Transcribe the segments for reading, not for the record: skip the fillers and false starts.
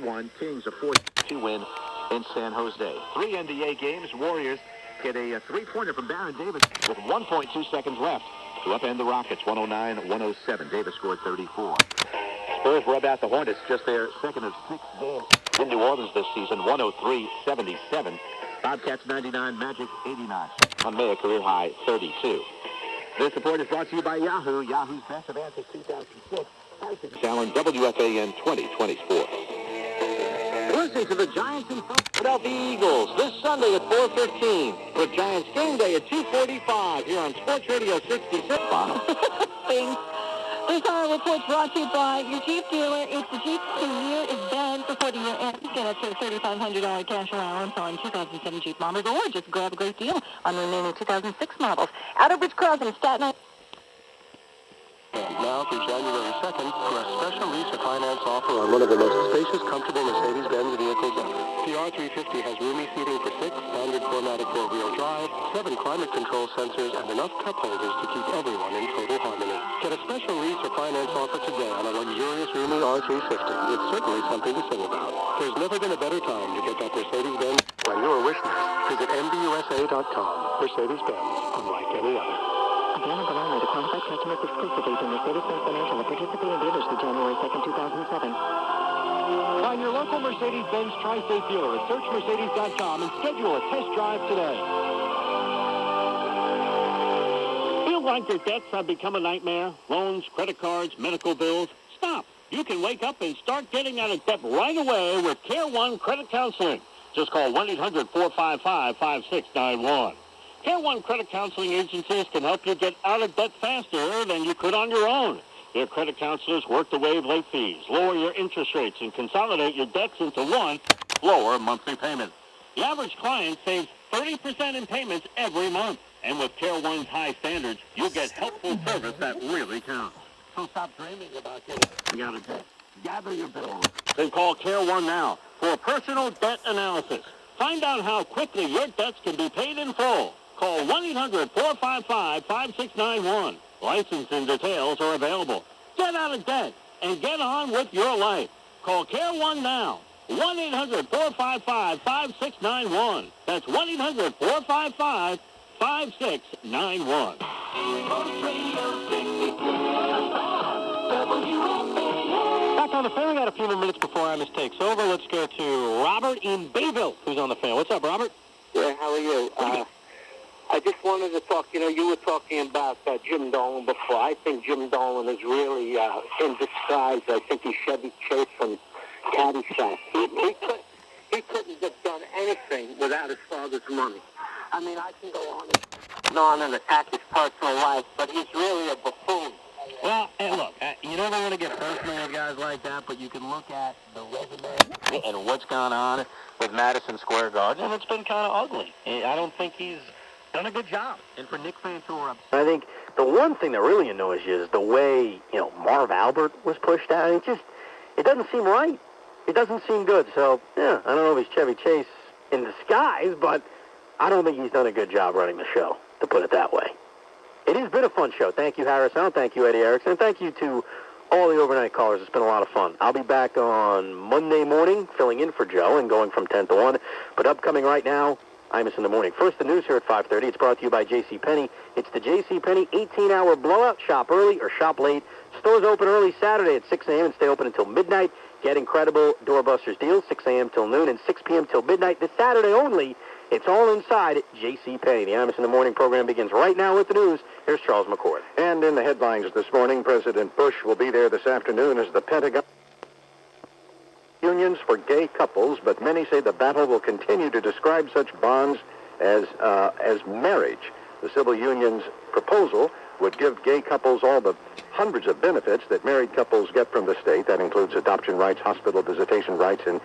3-1. Kings a 4-2 win in San Jose. 3 NBA games. Warriors get a three-pointer from Baron Davis with 1.2 seconds left to upend the Rockets, 109-107. Davis scored 34. Spurs rub out the Hornets, just their second of 6 games in New Orleans this season, 103-77. Bobcats 99, Magic 89. On May, a career high 32. This report is brought to you by Yahoo. Yahoo's Best of Answers 2006. Allen, WFAN 2020 Sports. Listen to the Giants and Philadelphia Eagles this Sunday at 4:15 for Giants game day at 2:45 here on Sports Radio 66. Thanks. This hour report brought to you by your Jeep dealer. It's the Jeep year is done before the year ends. Get up to a $3,500 cash allowance on 2007 Jeep models, or just grab a great deal on the remaining 2006 models. Outerbridge Crossing, Staten Island. Now through January 2nd for a special lease or finance offer on one of the most spacious, comfortable Mercedes-Benz vehicles ever. The R350 has roomy seating for 6, standard 4MATIC 4-wheel drive, 7 climate control sensors, and enough cup holders to keep everyone in total harmony. Get a special lease or finance offer today on a luxurious, roomy R350. It's certainly something to sing about. There's never been a better time to get that Mercedes-Benz on your wish list. Visit MBUSA.com. Mercedes-Benz, unlike any other. Available only to qualified customers exclusively to Mercedes-Benz Financial and participating dealers through January 2nd, 2007. Find your local Mercedes-Benz Tri-State dealer at searchmercedes.com and schedule a test drive today. Feel like your debts have become a nightmare? Loans, credit cards, medical bills? Stop. You can wake up and start getting out of debt right away with Care One Credit Counseling. Just call 1-800-455-5691. Care One Credit Counseling agencies can help you get out of debt faster than you could on your own. Their credit counselors work to waive late fees, lower your interest rates, and consolidate your debts into one lower monthly payment. The average client saves 30% in payments every month. And with Care One's high standards, you'll get helpful service that really counts. So stop dreaming about getting out of debt. Gather your bills. Then call Care One now for a personal debt analysis. Find out how quickly your debts can be paid in full. Call 1-800-455-5691. License and details are available. Get out of debt and get on with your life. Call Care One now. 1-800-455-5691. That's 1-800-455-5691. Back on the phone, we got a few more minutes before Imus takes over. Let's go to Robert in Bayville, who's on the phone. What's up, Robert? Yeah, how are you? I just wanted to talk, you were talking about Jim Dolan before. I think Jim Dolan is really in disguise. I think he's Chevy Chase from Caddyshack. He couldn't have done anything without his father's money. I mean, I can go on and attack his personal life, but he's really a buffoon. Well, hey, look, you never want to get personal with guys like that, but you can look at the resume and what's gone on with Madison Square Garden, and it's been kind of ugly. I don't think he's done a good job. And for Nick Fantor, I think the one thing that really annoys you is the way, Marv Albert was pushed out. It doesn't seem right. It doesn't seem good. So, yeah, I don't know if he's Chevy Chase in disguise, but I don't think he's done a good job running the show, to put it that way. It has been a fun show. Thank you, Harris Allen. Thank you, Eddie Erickson. And thank you to all the overnight callers. It's been a lot of fun. I'll be back on Monday morning, filling in for Joe and going from 10 to 1. But upcoming right now, Imus in the morning. First, the news here at 5:30. It's brought to you by JCPenney. It's the JCPenney 18-hour blowout. Shop early or shop late. Stores open early Saturday at 6 a.m. and stay open until midnight. Get incredible doorbusters deals, 6 a.m. till noon and 6 p.m. till midnight. This Saturday only. It's all inside JCPenney. The Imus in the morning program begins right now with the news. Here's Charles McCord. And in the headlines this morning, President Bush will be there this afternoon as the Pentagon unions for gay couples, but many say the battle will continue to describe such bonds as marriage. The civil union's proposal would give gay couples all the hundreds of benefits that married couples get from the state. That includes adoption rights, hospital visitation rights, and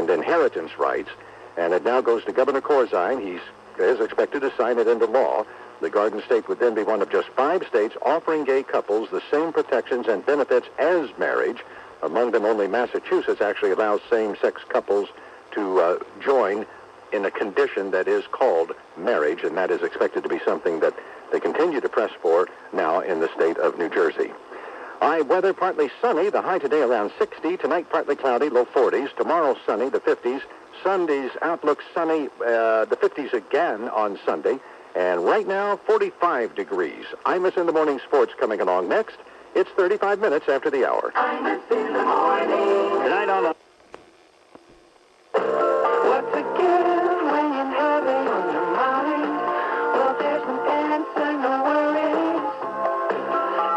inheritance rights. And it now goes to Governor Corzine. He is expected to sign it into law. The Garden State would then be one of just 5 states offering gay couples the same protections and benefits as marriage. Among them, only Massachusetts actually allows same-sex couples to join in a condition that is called marriage, and that is expected to be something that they continue to press for now in the state of New Jersey. All right, weather partly sunny. The high today around 60. Tonight partly cloudy, low 40s. Tomorrow sunny, the 50s. Sunday's outlook sunny, the 50s again on Sunday. And right now, 45 degrees. Imus in the Morning Sports coming along next. It's 35 minutes after the hour. Imus in the morning. Tonight on the... What's a gift when you have it on your mind? Well, there's an answer, no worries.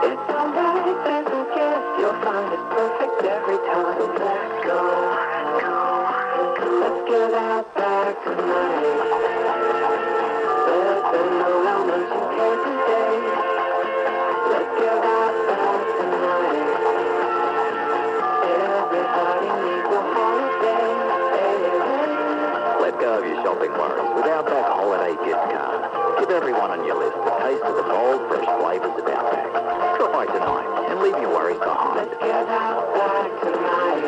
It's alright, there's a gift you'll find is perfect every time. Let's go. Let's get out back tonight. Let them know how much you care today. Let's get out back tonight. Everybody needs a holiday. Let go of your shopping worries with Outback Holiday Gift Card. Give everyone on your list a taste of the bold, fresh flavors of Outback. Try tonight and leave your worries behind. Let's get out back tonight.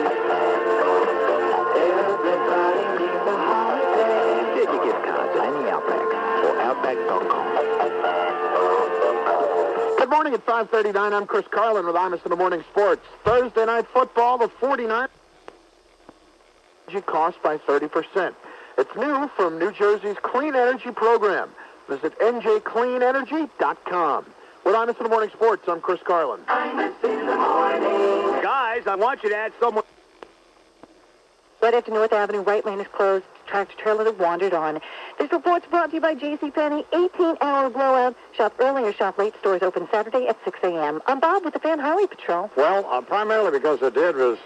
Everybody needs a holiday. Get your gift cards at any Outback or Outback.com. Good morning at 5:39. I'm Chris Carlin with Imus in the Morning Sports. Thursday night football, the 49 cost by 30%. It's new from New Jersey's Clean Energy Program. Visit njcleanenergy.com. With Imus in the Morning Sports, I'm Chris Carlin. Imus in the morning. Guys, I want you to add someone. Right after North Avenue, right lane is closed. Tractor trailer that wandered on. This report's brought to you by JCPenney. 18-hour blowout. Shop early or shop late. Stores open Saturday at 6 a.m. I'm Bob with the Fan Highway Patrol. Well, primarily because it did was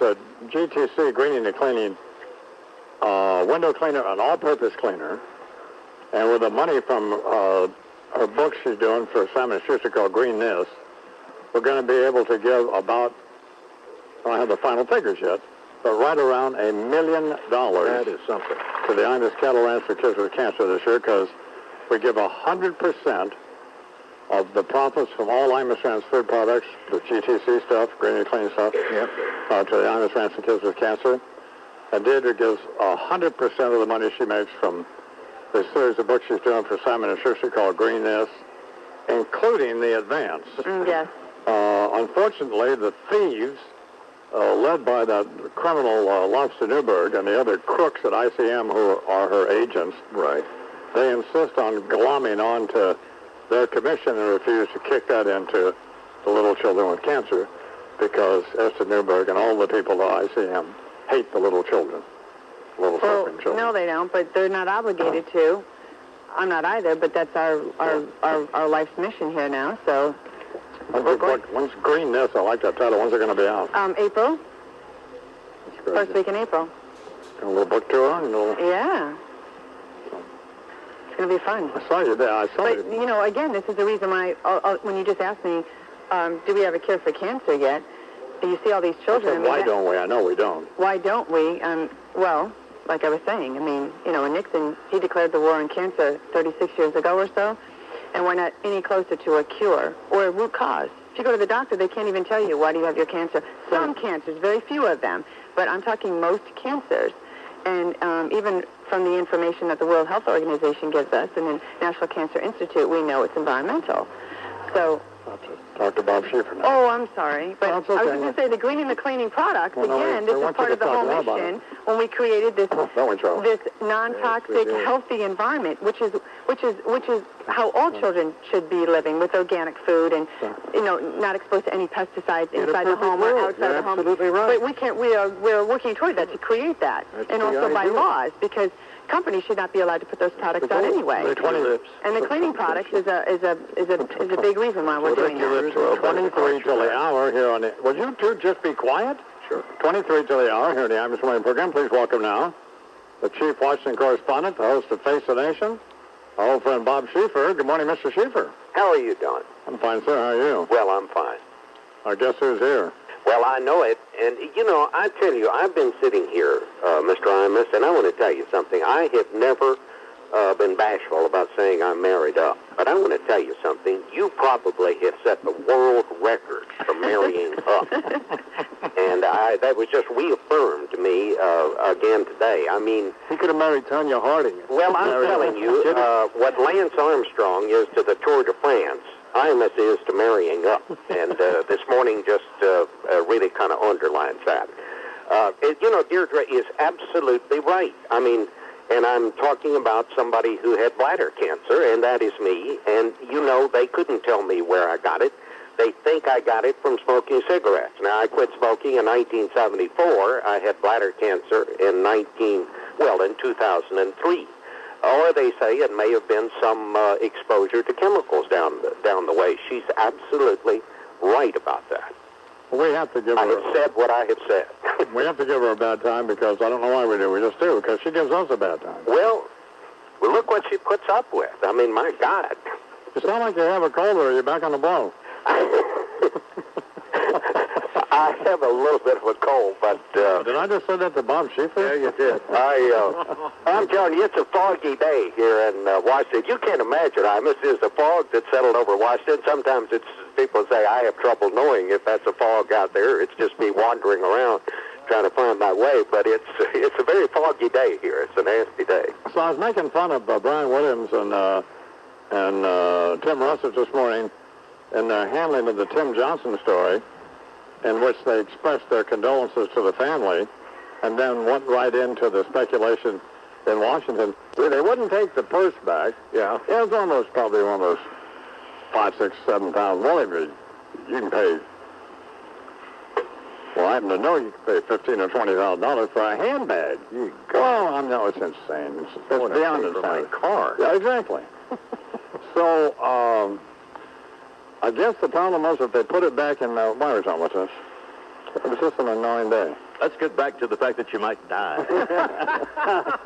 GTC Greening and Cleaning window cleaner, an all-purpose cleaner. And with the money from her book she's doing for Simon & Schuster called Green This, we're going to be able to give about, I don't have the final figures yet, but right around $1 million. That is something. To the Imus Cattle Ranch for Kids with Cancer this year, because we give 100% of the profits from all Imus Ranch food products, the GTC stuff, Green and Clean stuff, to the Imus Ranch for Kids with Cancer. And Deirdre gives 100% of the money she makes from this series of books she's doing for Simon & Schuster called Green This, including the advance. Yes. Unfortunately, the thieves, led by that criminal Lobster Newberg and the other crooks at ICM who are her agents, Right. they insist on glomming on to their commission and refuse to kick that into the little children with cancer because Esther Newberg and all the people at ICM hate the little children, little suffering children. No, they don't, but they're not obligated to. I'm not either, but that's our life's mission here now, so... When's Green This? I like that title. When's it going to be out? April. First week in April. A little book tour? Yeah. It's going to be fun. I saw you there. I saw But, you know, again, this is the reason why, when you just asked me, do we have a cure for cancer yet? You see all these children. I said, why don't we? I know we don't. Why don't we? Well, like I was saying, I mean, you know, Nixon, he declared the war on cancer 36 years ago or so, and we're not any closer to a cure or a root cause. If you go to the doctor, they can't even tell you, why do you have your cancer? Some cancers, very few of them, but I'm talking most cancers. And even from the information that the World Health Organization gives us and the National Cancer Institute, we know it's environmental. So... Talk to Bob Schieffer now. Oh, I'm sorry. But okay. I was just going to say the green and the cleaning products, Well, again, we this is want part you of to the talk whole more about mission it. when we created this Charles. non-toxic, Yes, healthy environment, which is how all children should be living with organic food and, you know, not exposed to any pesticides inside the home or outside the home. Absolutely right. But we're working toward that to create that. That's and the also by idea. laws, because companies should not be allowed to put those products out anyway. And the cleaning products is a big reason why we're doing that. 23 till the hour here on the... Would you two just be quiet? Sure. 23 till the hour here on the Imus Morning Program. Please welcome now the Chief Washington Correspondent, the host of Face the Nation, our old friend Bob Schieffer. Good morning, Mr. Schieffer. How are you doing? I'm fine, sir. How are you? Well, I'm fine. I guess who's here? Well, I know it. And, you know, I tell you, I've been sitting here, Mr. Imus, and I want to tell you something. I have never been bashful about saying I'm married up. But I want to tell you something. You probably have set the world record for marrying up. And that was just reaffirmed to me again today. I mean... He could have married Tanya Harding. Well, I'm telling you, what Lance Armstrong is to the Tour de France, Imus is to marrying up, and this morning just really kind of underlines that. Deirdre is absolutely right. I mean, and I'm talking about somebody who had bladder cancer, and that is me, and, they couldn't tell me where I got it. They think I got it from smoking cigarettes. Now, I quit smoking in 1974. I had bladder cancer in 2003. Or they say it may have been some exposure to chemicals down the way. She's absolutely right about that. We have to give her... I have said what I have said. We have to give her a bad time because I don't know why we do. We just do, because she gives us a bad time. Well, look what she puts up with. I mean, my God. You sound like you have a cold or you're back on the blow. I have a little bit of a cold, but... Did I just say that to Bob Schieffer? Yeah, you did. I'm telling you, it's a foggy day here in Washington. You can't imagine, Imus, is the fog that settled over Washington. Sometimes people say, I have trouble knowing if that's a fog out there. It's just me wandering around trying to find my way, but it's a very foggy day here. It's a nasty day. So I was making fun of Brian Williams and Tim Russert this morning in their handling of the Tim Johnson story, in which they expressed their condolences to the family and then went right into the speculation in Washington. They wouldn't take the purse back. Yeah. It was probably one of those 5, 6, 7,000. Well, you can pay... Well, I happen to know you can pay $15,000 or $20,000 for a handbag. Well, I know it's insane. It's beyond insane. For my car. Yeah, exactly. So, I guess the problem was that they put it back in... why are we talking about this? It was just an annoying day. Let's get back to the fact that you might die.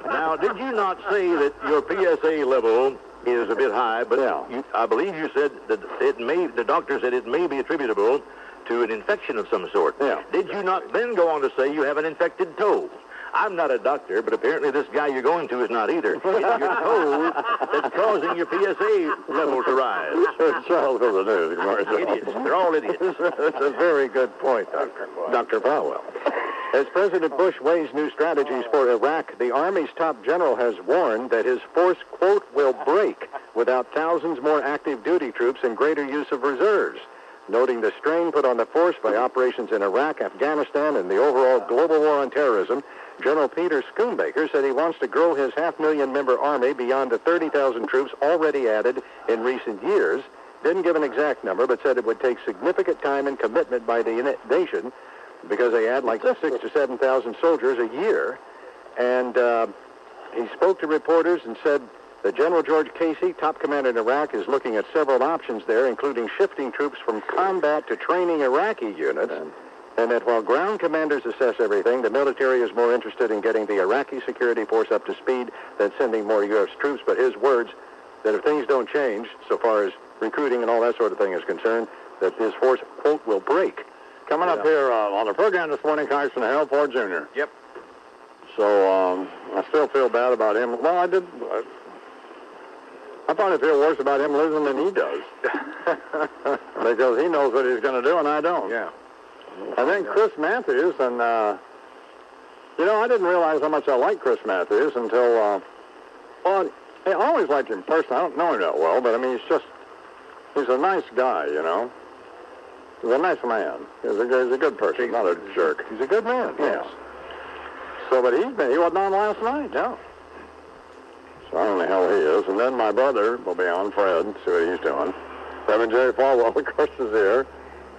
Now, did you not say that your PSA level is a bit high? But yeah. I believe you said that the doctor said it may be attributable to an infection of some sort. Yeah. Did you not then go on to say you have an infected toe? I'm not a doctor, but apparently this guy you're going to is not either. It's your toe that's causing your PSA level to rise. Charles of the news. Idiots. They're all idiots. That's a very good point, Dr. Powell. As President Bush weighs new strategies for Iraq, the Army's top general has warned that his force, quote, will break without thousands more active duty troops and greater use of reserves. Noting the strain put on the force by operations in Iraq, Afghanistan, and the overall global war on terrorism, General Peter Schoonbaker said he wants to grow his 500,000-member army beyond the 30,000 troops already added in recent years. Didn't give an exact number, but said it would take significant time and commitment by the nation because they add like 6,000 to 7,000 soldiers a year. And he spoke to reporters and said that General George Casey, top commander in Iraq, is looking at several options there, including shifting troops from combat to training Iraqi units. And that while ground commanders assess everything, the military is more interested in getting the Iraqi security force up to speed than sending more U.S. troops. But his words that if things don't change, so far as recruiting and all that sort of thing is concerned, that his force, quote, will break. Coming up here on the program this morning, Congressman Harold Ford Jr. Yep. So I still feel bad about him. Well, I did... I probably feel worse about him losing than he does. Because he knows what he's going to do, and I don't. Yeah. And then Chris Matthews, and, I didn't realize how much I like Chris Matthews until, I always liked him personally. I don't know him that well, but, I mean, he's a nice guy, He's a nice man. He's a good person, not a jerk. He's a good man, yes. So, but he wasn't on last night, no. So I don't know how he is. And then my brother will be on, Fred, see what he's doing. Reverend Jerry Falwell, of course, is here.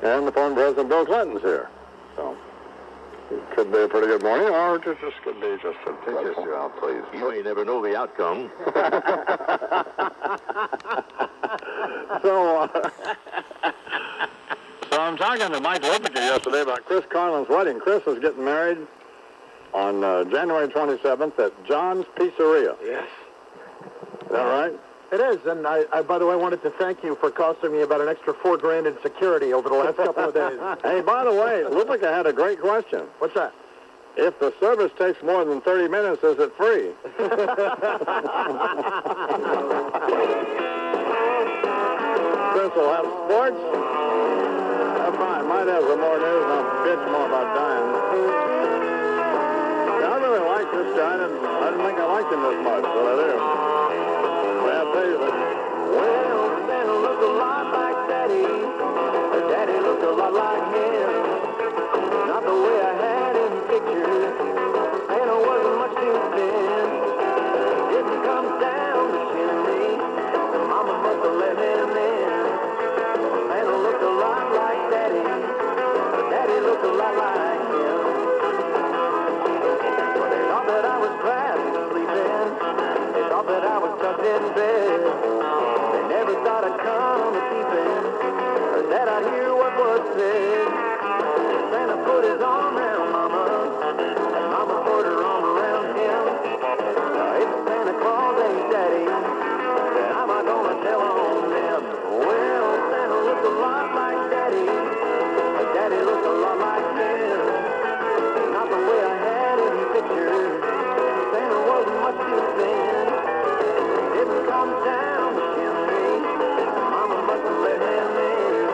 And the former President Bill Clinton's here. So it could be a pretty good morning, or it just could be just a Kiss you out, please. You may never know the outcome. So I'm talking to Mike Lippinger yesterday about Chris Carlin's wedding. Chris is getting married on January 27th at John's Pizzeria. Yes. Is that right? It is, and I, by the way, wanted to thank you for costing me about an extra $4,000 in security over the last couple of days. Hey, by the way, Lippinger had a great question. What's that? If the service takes more than 30 minutes, is it free? Chris will have sports. That's fine. Might have some more news, and I'll bitch more about dying. Yeah, I really like this guy. I didn't think I liked him this much, but I do. Well, I'll tell you that. Well, Santa looked a lot like Daddy. Daddy looked a lot like him. Not the way I had him pictured. Santa wasn't much too thin. Didn't come down the chimney. The mama must have let him in. Santa looked a lot like Daddy. Daddy looked a lot like him. But they thought that I was fast sleeping. They thought that I was tucked in bed. They never thought I'd come a peeping, or that I'd hear what was said. Santa put his arm around Mama, and Mama put her arm around him. If Santa Claus ain't Daddy, then I'm not gonna tell on them. Well, Santa looked a lot like Daddy, but Daddy looked a lot like him. Not the way I had him pictured. Santa wasn't much too thin. Didn't come down the chimney. Mama must have let him in.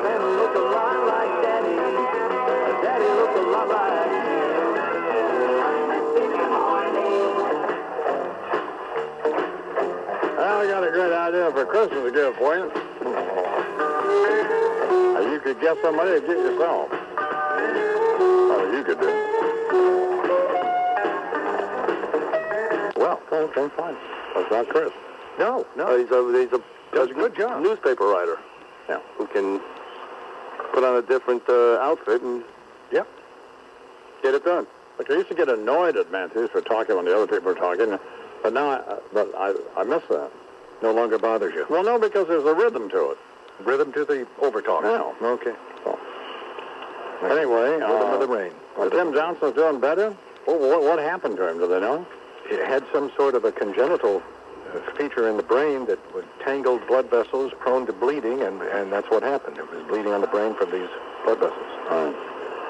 Santa looked a lot like Daddy. Daddy looked a lot like him. I got a great idea for Christmas to give for you. You could get somebody to get yourself. Oh, you could do it. Well, okay, fine. That's not Chris. No. He's Does a good job. Newspaper writer. Yeah. Who can put on a different outfit and get it done. Like, I used to get annoyed at Matthews for talking when the other people were talking, but now I miss that. No longer bothers you. Well, no, because there's a rhythm to it. Rhythm to the overtalk. Yeah. Okay. So, anyway, rhythm of the rain. Tim Johnson's doing better. What happened to him? Do they know? He had some sort of a congenital feature in the brain that would tangle blood vessels, prone to bleeding, and that's what happened. It was bleeding on the brain from these blood vessels.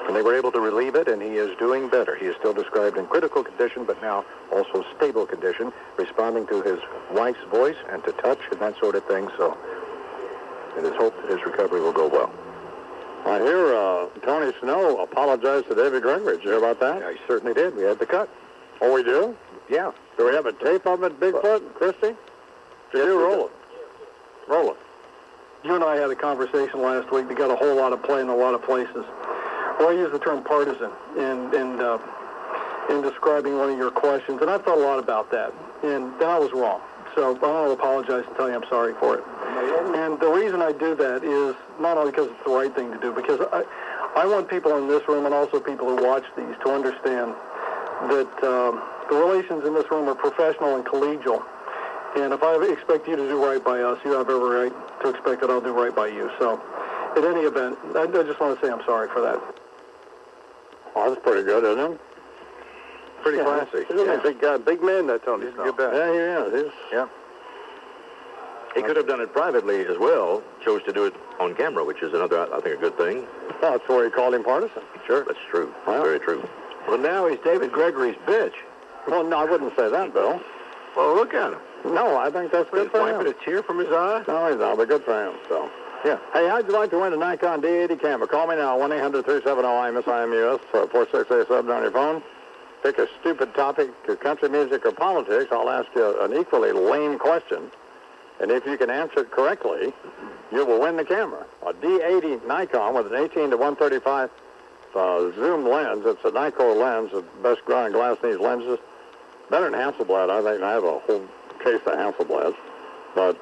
And they were able to relieve it, and he is doing better. He is still described in critical condition, but now also stable condition, responding to his wife's voice and to touch and that sort of thing. So it is hoped that his recovery will go well. I hear Tony Snow apologized to David Gregory. Did you hear about that? Yeah, he certainly did. We had the cut. Oh, we do? Yeah. Do we have a tape of it, Bigfoot, Christy? Did you roll it? Roll it. You and I had a conversation last week that got a whole lot of play in a lot of places. Well, I used the term partisan in describing one of your questions, and I thought a lot about that, and then I was wrong. So I want to apologize and tell you I'm sorry for it. And the reason I do that is not only because it's the right thing to do, because I want people in this room and also people who watch these to understand that the relations in this room are professional and collegial. And if I expect you to do right by us, you have every right to expect that I'll do right by you. So in any event, I just want to say I'm sorry for that. Oh, that's pretty good, isn't it? Pretty classy. Yeah. Big man, that Tony Snow. Yeah, he is. Yeah. He could have done it privately as well, chose to do it on camera, which is another, I think, a good thing. Well, that's where he called him partisan. Sure, that's true. That's very true. Well, now he's David Gregory's bitch. Well, no, I wouldn't say that, Bill. Well, look at him. No, I think that's good for him. Wiping a tear from his eye? No, he's not, but good for him, so. Yeah. Hey, how'd you like to win a Nikon D80 camera? Call me now, 1-800-370-IMUS, 4687 on your phone. Pick a stupid topic, country music or politics. I'll ask you an equally lame question. And if you can answer it correctly, you will win the camera. A D80 Nikon with an 18 to 135 zoom lens. It's a Nikkor lens, the best ground glass in these lenses. Better than Hasselblad, I think. I have a whole case of Hasselblads.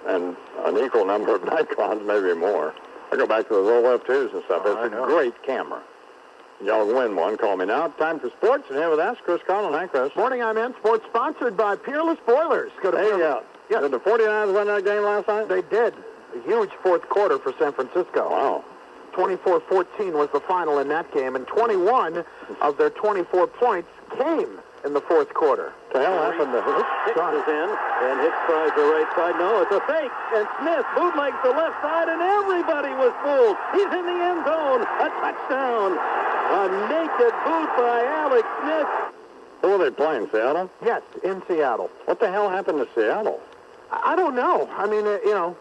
And an equal number of Nikons, maybe more. I go back to those old F2s and stuff. It's a great camera. Y'all win one. Call me now. Time for sports. And here with us, Chris Conlon. Hi, Chris. Morning, I'm in. Sports sponsored by Peerless Boilers. Go to Hey, did the 49ers win that game last night? They did. A huge fourth quarter for San Francisco. Wow. 24-14 was the final in that game, and 21 of their 24 points came in the fourth quarter. What the hell happened to Hicks? Hicks is in, and Hicks tries the right side. No, it's a fake, and Smith bootlegs the left side, and everybody was fooled. He's in the end zone. A touchdown. A naked boot by Alex Smith. Who are they playing, Seattle? Yes, in Seattle. What the hell happened to Seattle? I don't know. I mean,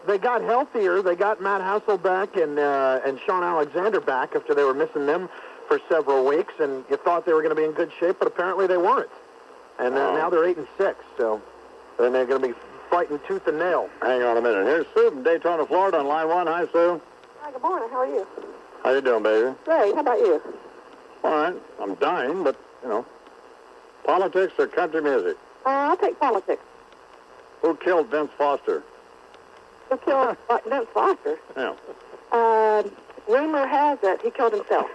they got healthier. They got Matt Hasselbeck and Sean Alexander back after they were missing them for several weeks, and you thought they were going to be in good shape, but apparently they weren't. And now they're 8-6, so then they're going to be fighting tooth and nail. Hang on a minute. Here's Sue from Daytona, Florida on line 1. Hi, Sue. Hi, good morning. How are you? How you doing, baby? Great. How about you? All right. I'm dying, but, politics or country music? I'll take politics. Who killed Vince Foster? Who killed Vince Foster? Yeah. Rumor has it he killed himself.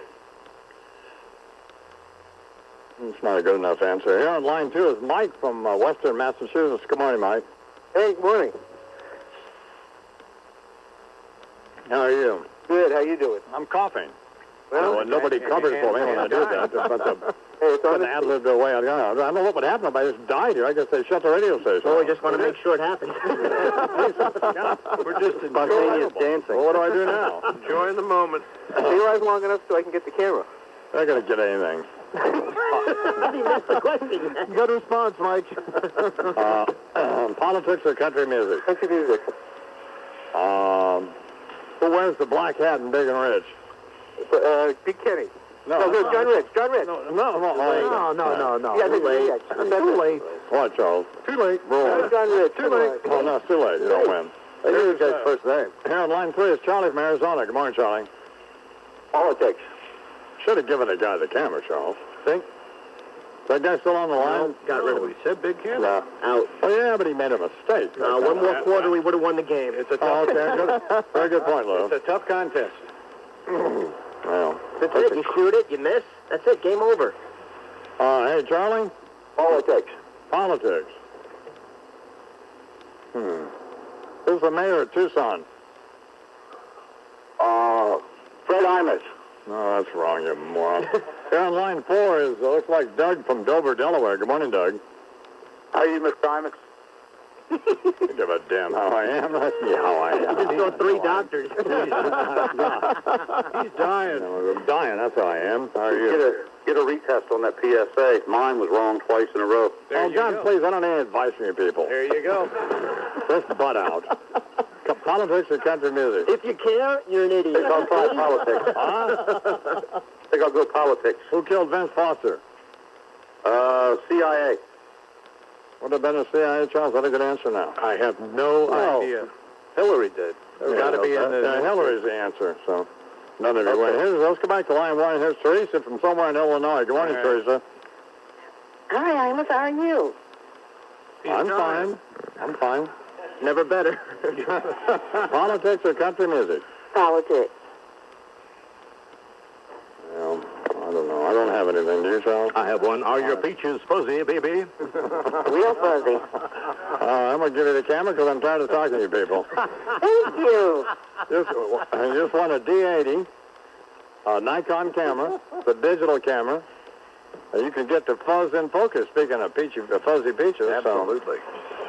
It's not a good enough answer. Here on line 2 is Mike from Western Massachusetts. Good morning, Mike. Hey, good morning. How are you? Good. How you doing? I'm coughing. Well, nobody covered for me when I did that. But it's an ad-lib the way I don't know what would happen if I just died here. I guess they shut the radio station. Well, we just want to make sure it happens. We're just spontaneous dancing. Well, what do I do now? Enjoying the moment. Stay live long enough so I can get the camera. I'm not going to get anything. That's the question. Good response, Mike. Politics or country music? Country music. Who wears the black hat in Big and Rich? Big Kenny. No, John Rich. John Rich. No. Yeah, too late. What, Charles? Too late. John Rich. Too late. Oh, no, it's too late. You don't win. I knew the guy's first name. Here on line 3 is Charlie from Arizona. Good morning, Charlie. Politics. Should have given the guy the camera, Charles. Think? Is that guy still on the line? Got rid of it. He said big camera. No, out. Oh, yeah, but he made a mistake. One more quarter, we would have won the game. It's a tough, Okay, very good point, Lou. it's a tough contest. Well, That's it. You shoot it, you miss. That's it. Game over. hey, Charlie? Politics. Politics. Who's the mayor of Tucson? Fred Imus. No, that's wrong, you moron. Here on line 4 is, looks like Doug from Dover, Delaware. Good morning, Doug. How are you, Mr. Imus? Give a damn how I am. That's me how I am. You just saw 3 doctors. He's dying. I'm dying, that's how I am. How are you? Get a retest on that PSA. Mine was wrong twice in a row. John, please, I don't need advice from you people. There you go. Just butt out. Politics or country music? If you care, you're an idiot. I'll try politics. Huh? I think I'll go politics. Who killed Vince Foster? CIA. Would have been a CIA, Charles? That's a good answer now. I have no idea. Hillary did. There's got to be in the... Hillary's the answer, so none of you win. Let's go back to line 1. Here's Teresa from somewhere in Illinois. Good morning, Teresa. Hi, Imus. How are you? I'm fine. Never better. Politics or country music? Politics. Well, I don't know. I don't have anything. Do you, Charles? I have one. Are your peaches fuzzy, baby? Real fuzzy. I'm going to give you the camera because I'm tired of talking to you people. Thank you. I just want a D80, a Nikon camera, the digital camera. You can get the fuzz in focus, speaking of fuzzy peaches. Absolutely. So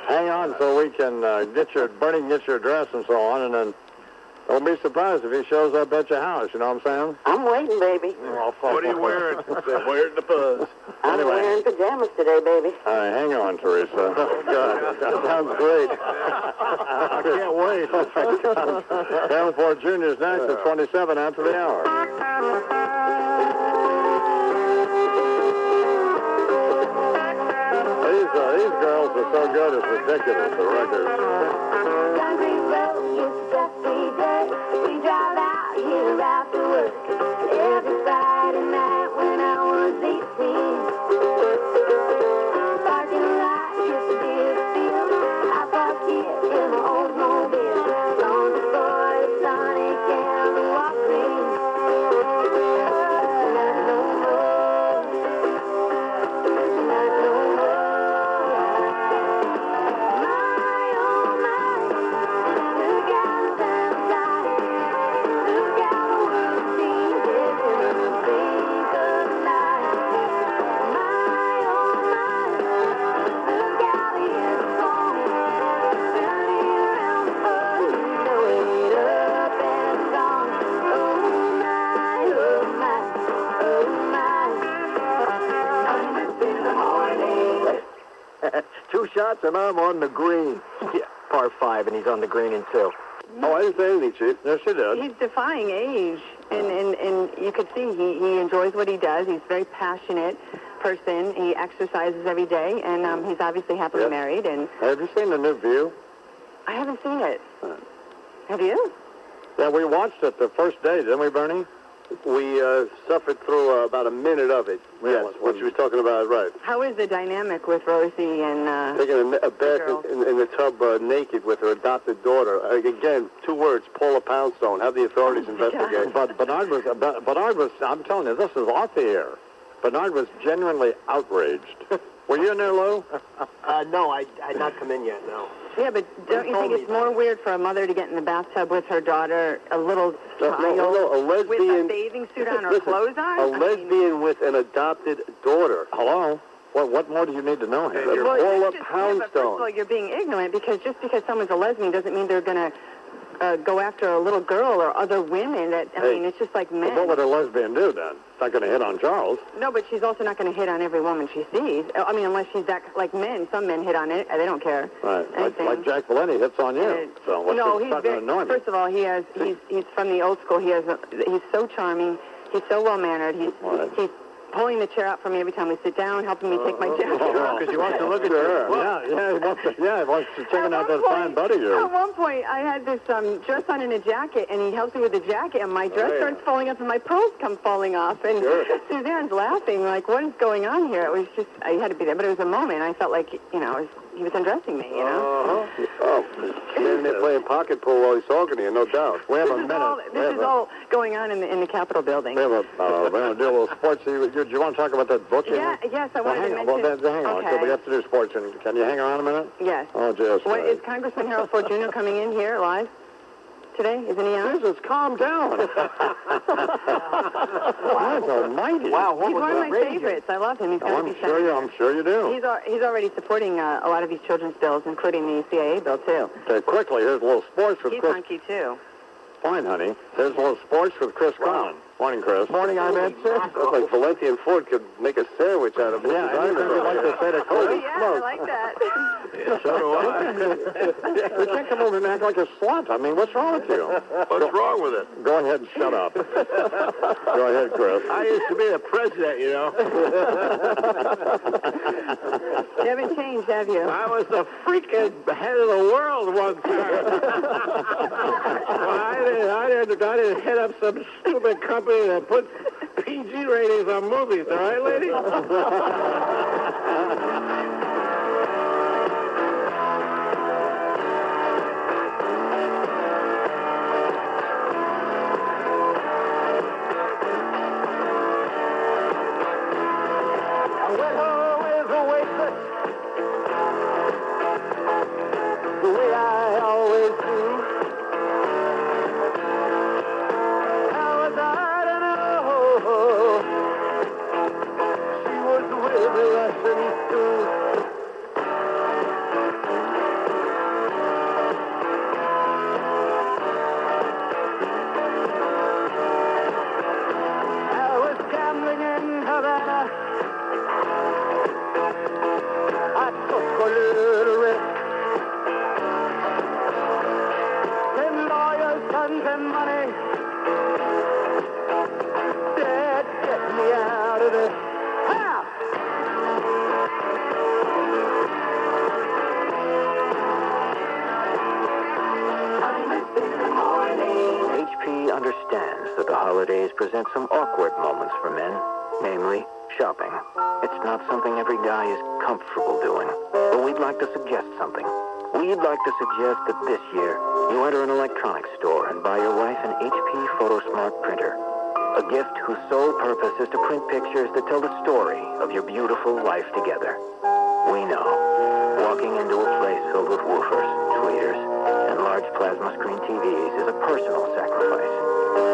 hang on so we can get your address and so on, and then don't be surprised if he shows up at your house, you know what I'm saying? I'm waiting, baby. What are you wearing? Wearing the fuzz. I'm wearing pajamas today, baby. All right, hang on, Teresa. Oh, God. That sounds great. I can't wait. Davenport Jr. is next at 27 after the hour. These girls are so good, it's ridiculous, the records. Country road, it's dusty day. We drive out here after work. Every Friday night when I was 18. Parking lot used to be a field. I parked here in my Oldsmobile. Long before the Sonic and the Walgreens. Not no more. Not no more. Two shots and I'm on the green. Yeah, par 5, and he's on the green in 2. Oh, I didn't say anything, Chief. Yes, she did. He's defying age, and you could see he enjoys what he does. He's very passionate. person. He exercises every day, and he's obviously happily married. And Have you seen the new View? I haven't seen it. Have you? Yeah, we watched it the first day, didn't we, Bernie? We suffered through about a minute of it. Yes, what she was talking about, right. How is the dynamic with Rosie and Taking a bath in the tub naked with her adopted daughter. Again, 2 words, Paula Poundstone. Have the authorities investigate. But Bernard was, I'm telling you, this is off the air. Bernard was genuinely outraged. Were you in there, Lou? No, I not come in yet, no. Yeah, but don't you think it's more weird for a mother to get in the bathtub with her daughter, a little child, a lesbian, with a bathing suit on or clothes on? A lesbian with an adopted daughter. Hello? What more do you need to know here? Paula First Poundstone. of all, you're being ignorant because just because someone's a lesbian doesn't mean they're going to go after a little girl or other women. I mean, it's just like men. Well, what would a lesbian do then? Not going to hit on Charles. No, but she's also not going to hit on every woman she sees. I mean, unless she's that like men. Some men hit on it. They don't care. Right. Like Jack Valenti hits on you. So what's no, starting to annoy me? First of all, he's from the old school. He's so charming. He's so well mannered. He's pulling the chair out for me every time we sit down, helping me take my jacket off. Because he wants to look at her. He wants to checking out that fine butt of yours. At one point, I had this dress on in a jacket, and he helps me with the jacket, and my dress starts falling off, and my pearls come falling off. And Suzanne's laughing, like, what is going on here? It was just, I had to be there. But it was a moment. I felt like, he was undressing me, Standing there playing pocket pool while he's talking to you, no doubt. We have a minute. This is all going on in the Capitol building. We have we're going to do a little sports. Do you want to talk about that book? Yes, I wanted to mention. Well, then hang on, because we have to do sports. And can you hang around a minute? Yes. Oh, just. What, is Congressman Harold Ford Jr. coming in here live today? Isn't he on? Jesus, calm down. God almighty. Wow, he's one of my favorites. I love him. He's going to be senator. I'm sure you do. He's already supporting a lot of these children's bills, including the CIA bill, too. Okay, quickly, here's a little sports with He's Chris. hunky, too. Fine, honey. Here's a little sports with Chris Conn. Morning, Chris. Morning, I'm Ed. Looks like Valenti and Ford could make a sandwich out of it. Yeah, anything you'd like to say to Cody? I like that. So do I. You can't come over and act like a slut. I mean, what's wrong with you? What's wrong with it? Go ahead and shut up. Go ahead, Chris. I used to be the president, you know. You haven't changed, have you? I was the freaking head of the world one time. I didn't head up some stupid company that puts PG ratings on movies, all right, lady? Present some awkward moments for men, namely shopping. It's not something every guy is comfortable doing, but we'd like to suggest something. We'd like to suggest that this year you enter an electronics store and buy your wife an HP PhotoSmart printer, a gift whose sole purpose is to print pictures that tell the story of your beautiful life together. We know, walking into a place filled with woofers, tweeters, and large plasma screen TVs is a personal sacrifice.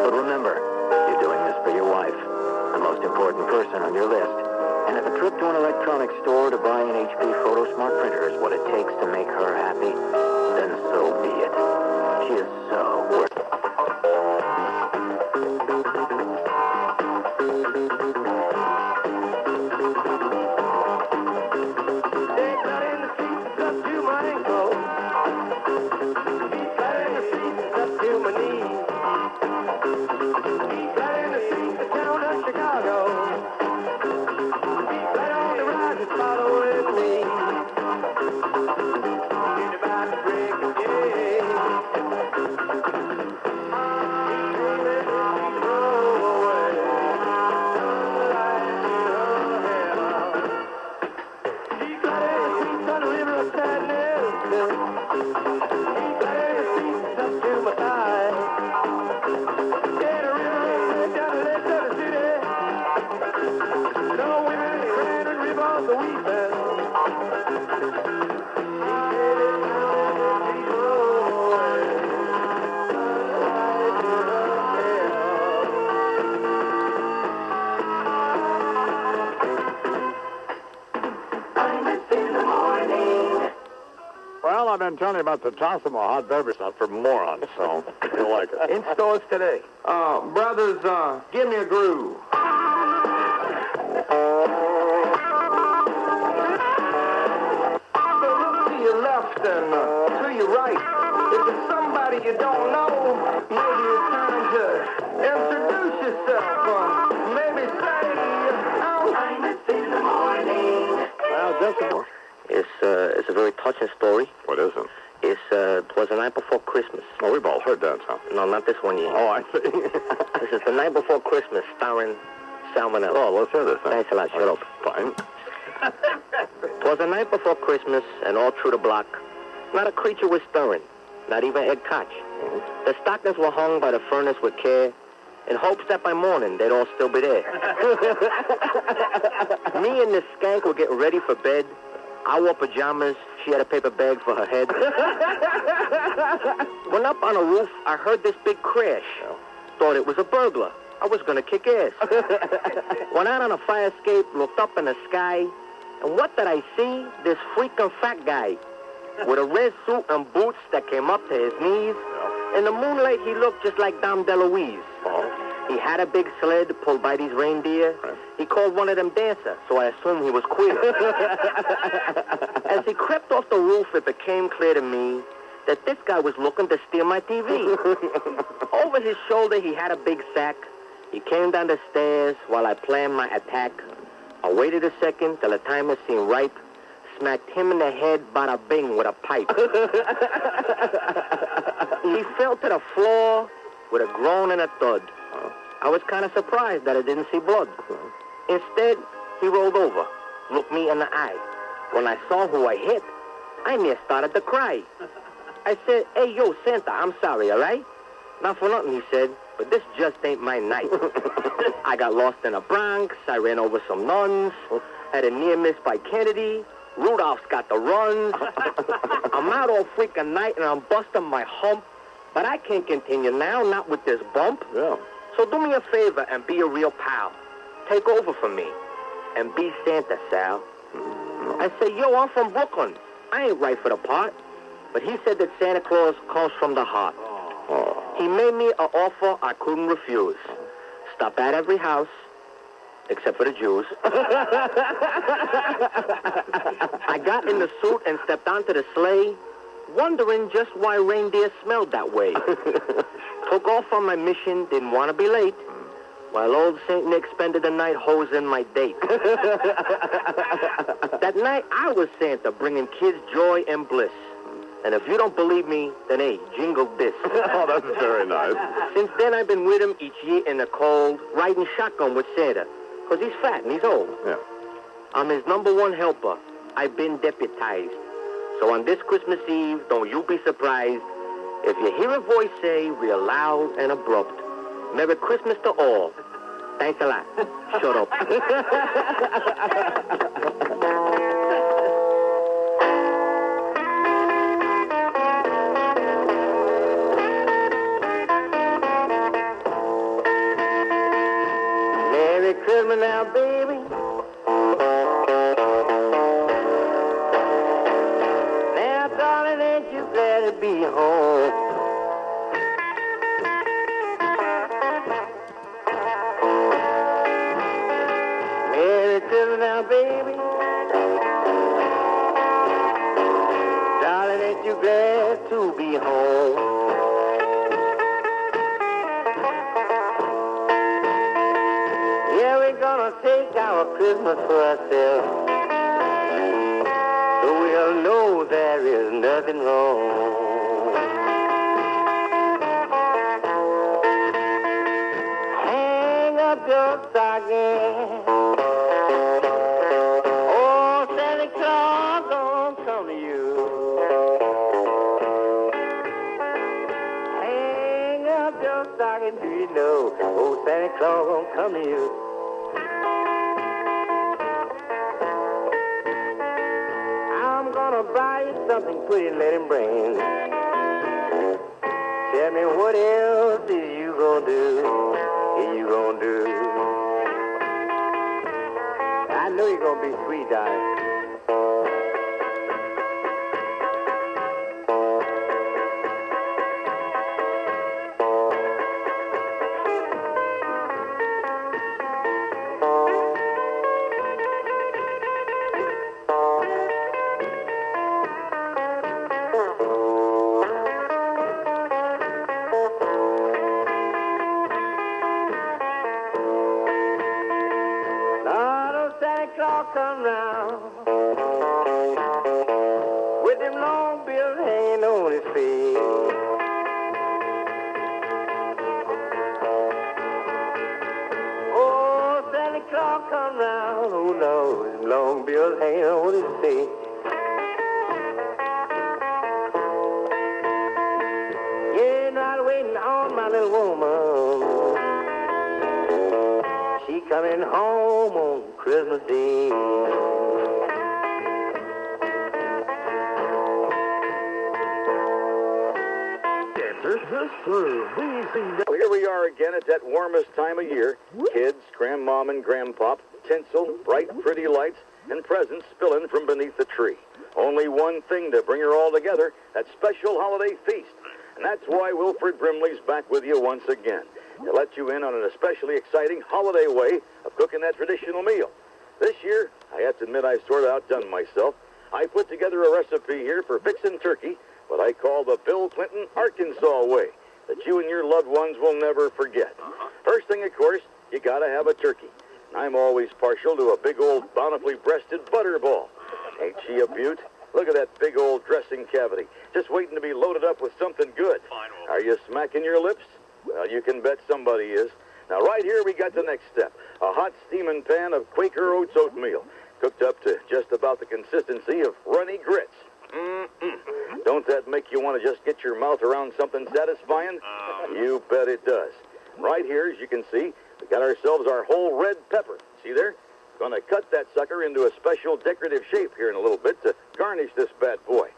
But remember, you're doing this for your wife, the most important person on your list. And if a trip to an electronics store to buy an HP PhotoSmart printer is what it takes to make her happy, then so be it. She is so worth it. Chicago. Well, I've been telling you about the Tossum, a hot beverage, not for morons, so you'll like it. In stores today. Brothers, give me a groove. So look to your left and to your right. If it's somebody you don't know, maybe it's time to introduce yourself. Maybe say, Imus in the morning. Well, just a more. It's a very touching story. What is it? It was the night before Christmas. Oh, we've all heard that, huh? No, not this one yet. Oh, I see. This is The Night Before Christmas, starring Salmonella. Oh, let's hear this, then. Thanks a lot. Shut up. Fine. It was the night before Christmas, and all through the block, not a creature was stirring, not even Ed Koch. Mm-hmm. The stockings were hung by the furnace with care, in hopes that by morning they'd all still be there. Me and this skank were getting ready for bed. I wore pajamas. She had a paper bag for her head. When up on a roof, I heard this big crash. Thought it was a burglar. I was going to kick ass. Went out on a fire escape, looked up in the sky, and what did I see? This freaking fat guy with a red suit and boots that came up to his knees. In the moonlight, he looked just like Dom DeLuise. He had a big sled pulled by these reindeer. He called one of them dancer, so I assumed he was queer. As he crept off the roof, it became clear to me that this guy was looking to steal my TV. Over his shoulder, he had a big sack. He came down the stairs while I planned my attack. I waited a second till the timer seemed ripe, smacked him in the head, bada bing, with a pipe. He fell to the floor with a groan and a thud. I was kind of surprised that I didn't see blood. Instead, he rolled over, looked me in the eye. When I saw who I hit, I near started to cry. I said, "Hey, yo, Santa, I'm sorry, all right?" "Not for nothing," he said, "but this just ain't my night." I got lost in the Bronx. I ran over some nuns. Had a near miss by Kennedy. Rudolph's got the runs. I'm out all freaking night and I'm busting my hump. But I can't continue now, not with this bump. Yeah. So do me a favor and be a real pal. Take over for me. And be Santa, Sal. I say, "Yo, I'm from Brooklyn. I ain't right for the part." But he said that Santa Claus comes from the heart. He made me an offer I couldn't refuse. Stop at every house, except for the Jews. I got in the suit and stepped onto the sleigh, wondering just why reindeer smelled that way. Took off on my mission, didn't want to be late, while old St. Nick spended the night hosing my date. That night, I was Santa, bringing kids joy and bliss. And if you don't believe me, then hey, jingle this. Oh, that's very nice. Since then, I've been with him each year in the cold, riding shotgun with Santa, because he's fat and he's old. Yeah. I'm his #1 helper. I've been deputized. So on this Christmas Eve, don't you be surprised if you hear a voice say, real loud and abrupt, "Merry Christmas to all." Thanks a lot. Shut up. Merry Christmas now, baby. Now, darling, ain't you glad to be home? Merry Christmas now, baby. Darling, ain't you glad to be home? Yeah, we're gonna take our Christmas for ourselves, so we'll know there is nothing wrong. Hang up your stocking. Oh, Santa Claus gonna come to you. stocking, do you know? Old Santa Claus gonna come to you. I'm gonna buy you something pretty and let him bring. Tell me what else is you gonna do? Is you gonna do? I know you're gonna be sweet, darling. Come round with them long bills hanging on his feet. Oh, Santa Claus come round, oh no, with them long bills hanging on his feet. Yeah, not waiting on my little woman. She coming home on Christmas Day. Well, here we are again at that warmest time of year. Kids, grandmom and grandpop, tinsel, bright, pretty lights, and presents spilling from beneath the tree. Only one thing to bring her all together, that special holiday feast. And that's why Wilford Brimley's back with you once again, to let you in on an especially exciting holiday way of cooking that traditional meal. This year, I have to admit I've sort of outdone myself. I put together a recipe here for fixing turkey, what I call the Bill Clinton Arkansas way, that you and your loved ones will never forget. First thing, of course, you gotta have a turkey. And I'm always partial to a big old bountifully breasted butterball. Ain't she a beaut? Look at that big old dressing cavity, just waiting to be loaded up with something good. Are you smacking your lips? Well, you can bet somebody is. Now, right here, we got the next step. A hot steaming pan of Quaker Oats oatmeal, cooked up to just about the consistency of runny grits. Don't that make you want to just get your mouth around something satisfying? You bet it does. Right here, as you can see, we got ourselves our whole red pepper. See there? Gonna cut that sucker into a special decorative shape here in a little bit to garnish this bad boy.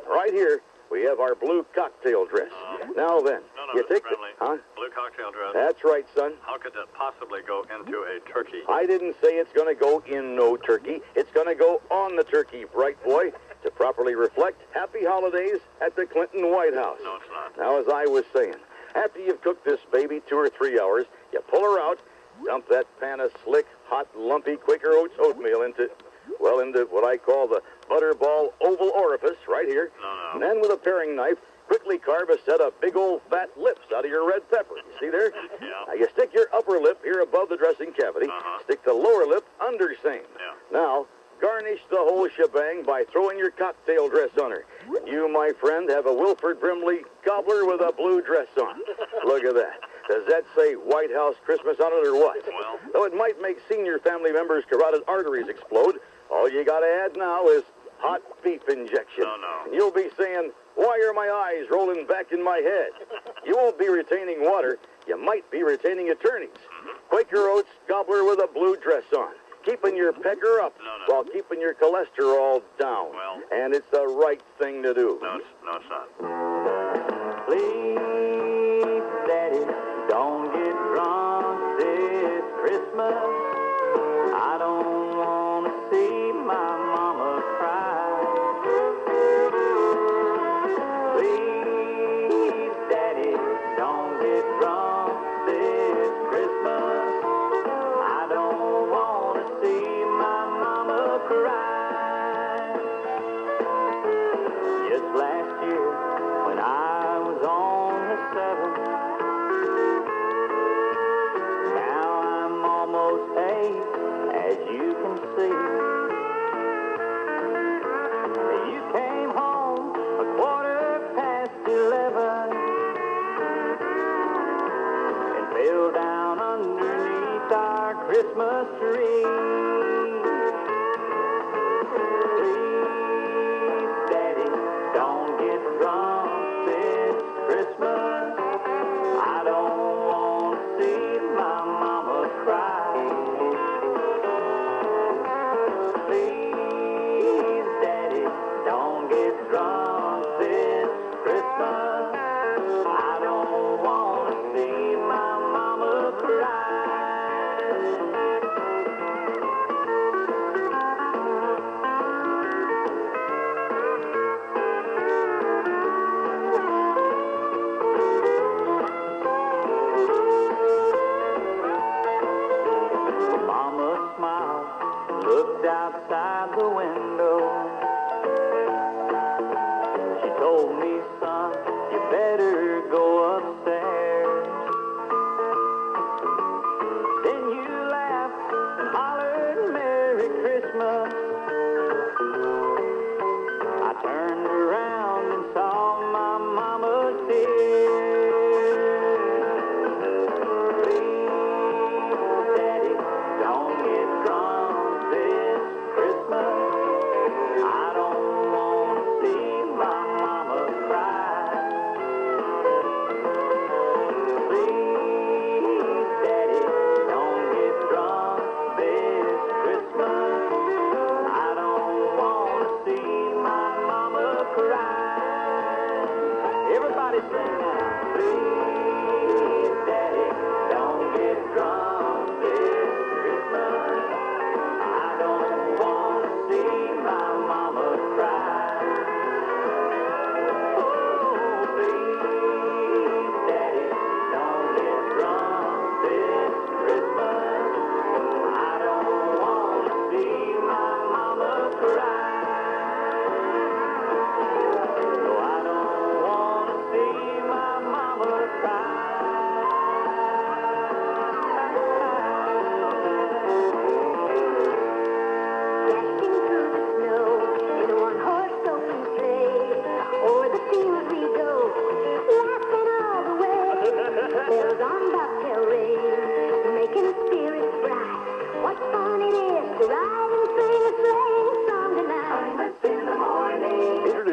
Right here, we have our blue cocktail dress. Now then, you take the... Huh? Blue cocktail dress. That's right, son. How could that possibly go into a turkey? I didn't say it's gonna go in no turkey. It's gonna go on the turkey, bright boy, to properly reflect happy holidays at the Clinton White House. No, it's not. Now, as I was saying, after you've cooked this baby 2 or 3 hours, you pull her out, dump that pan of slick, hot, lumpy Quaker Oats oatmeal into what I call the butterball oval orifice right here. No. And then with a paring knife, quickly carve a set of big old fat lips out of your red pepper. You see there? Yeah. Now you stick your upper lip here above the dressing cavity. Stick the lower lip under same. Yeah. Now, garnish the whole shebang by throwing your cocktail dress on her. You, my friend, have a Wilford Brimley gobbler with a blue dress on. Look at that. Does that say White House Christmas on it or what? Well, Though it might make senior family members' carotid arteries explode, all you got to add now is hot beef injection. No. And you'll be saying, why are my eyes rolling back in my head? You won't be retaining water. You might be retaining attorneys. Quaker Oats gobbler with a blue dress on, keeping your pecker up while keeping your cholesterol down. Well. And it's the right thing to do. No, it's not. Please, Daddy, don't get drunk this Christmas. I don't want to see my mama cry. Please, Daddy, don't get drunk this Christmas. I don't want to see my mama cry. Just last year, when I was on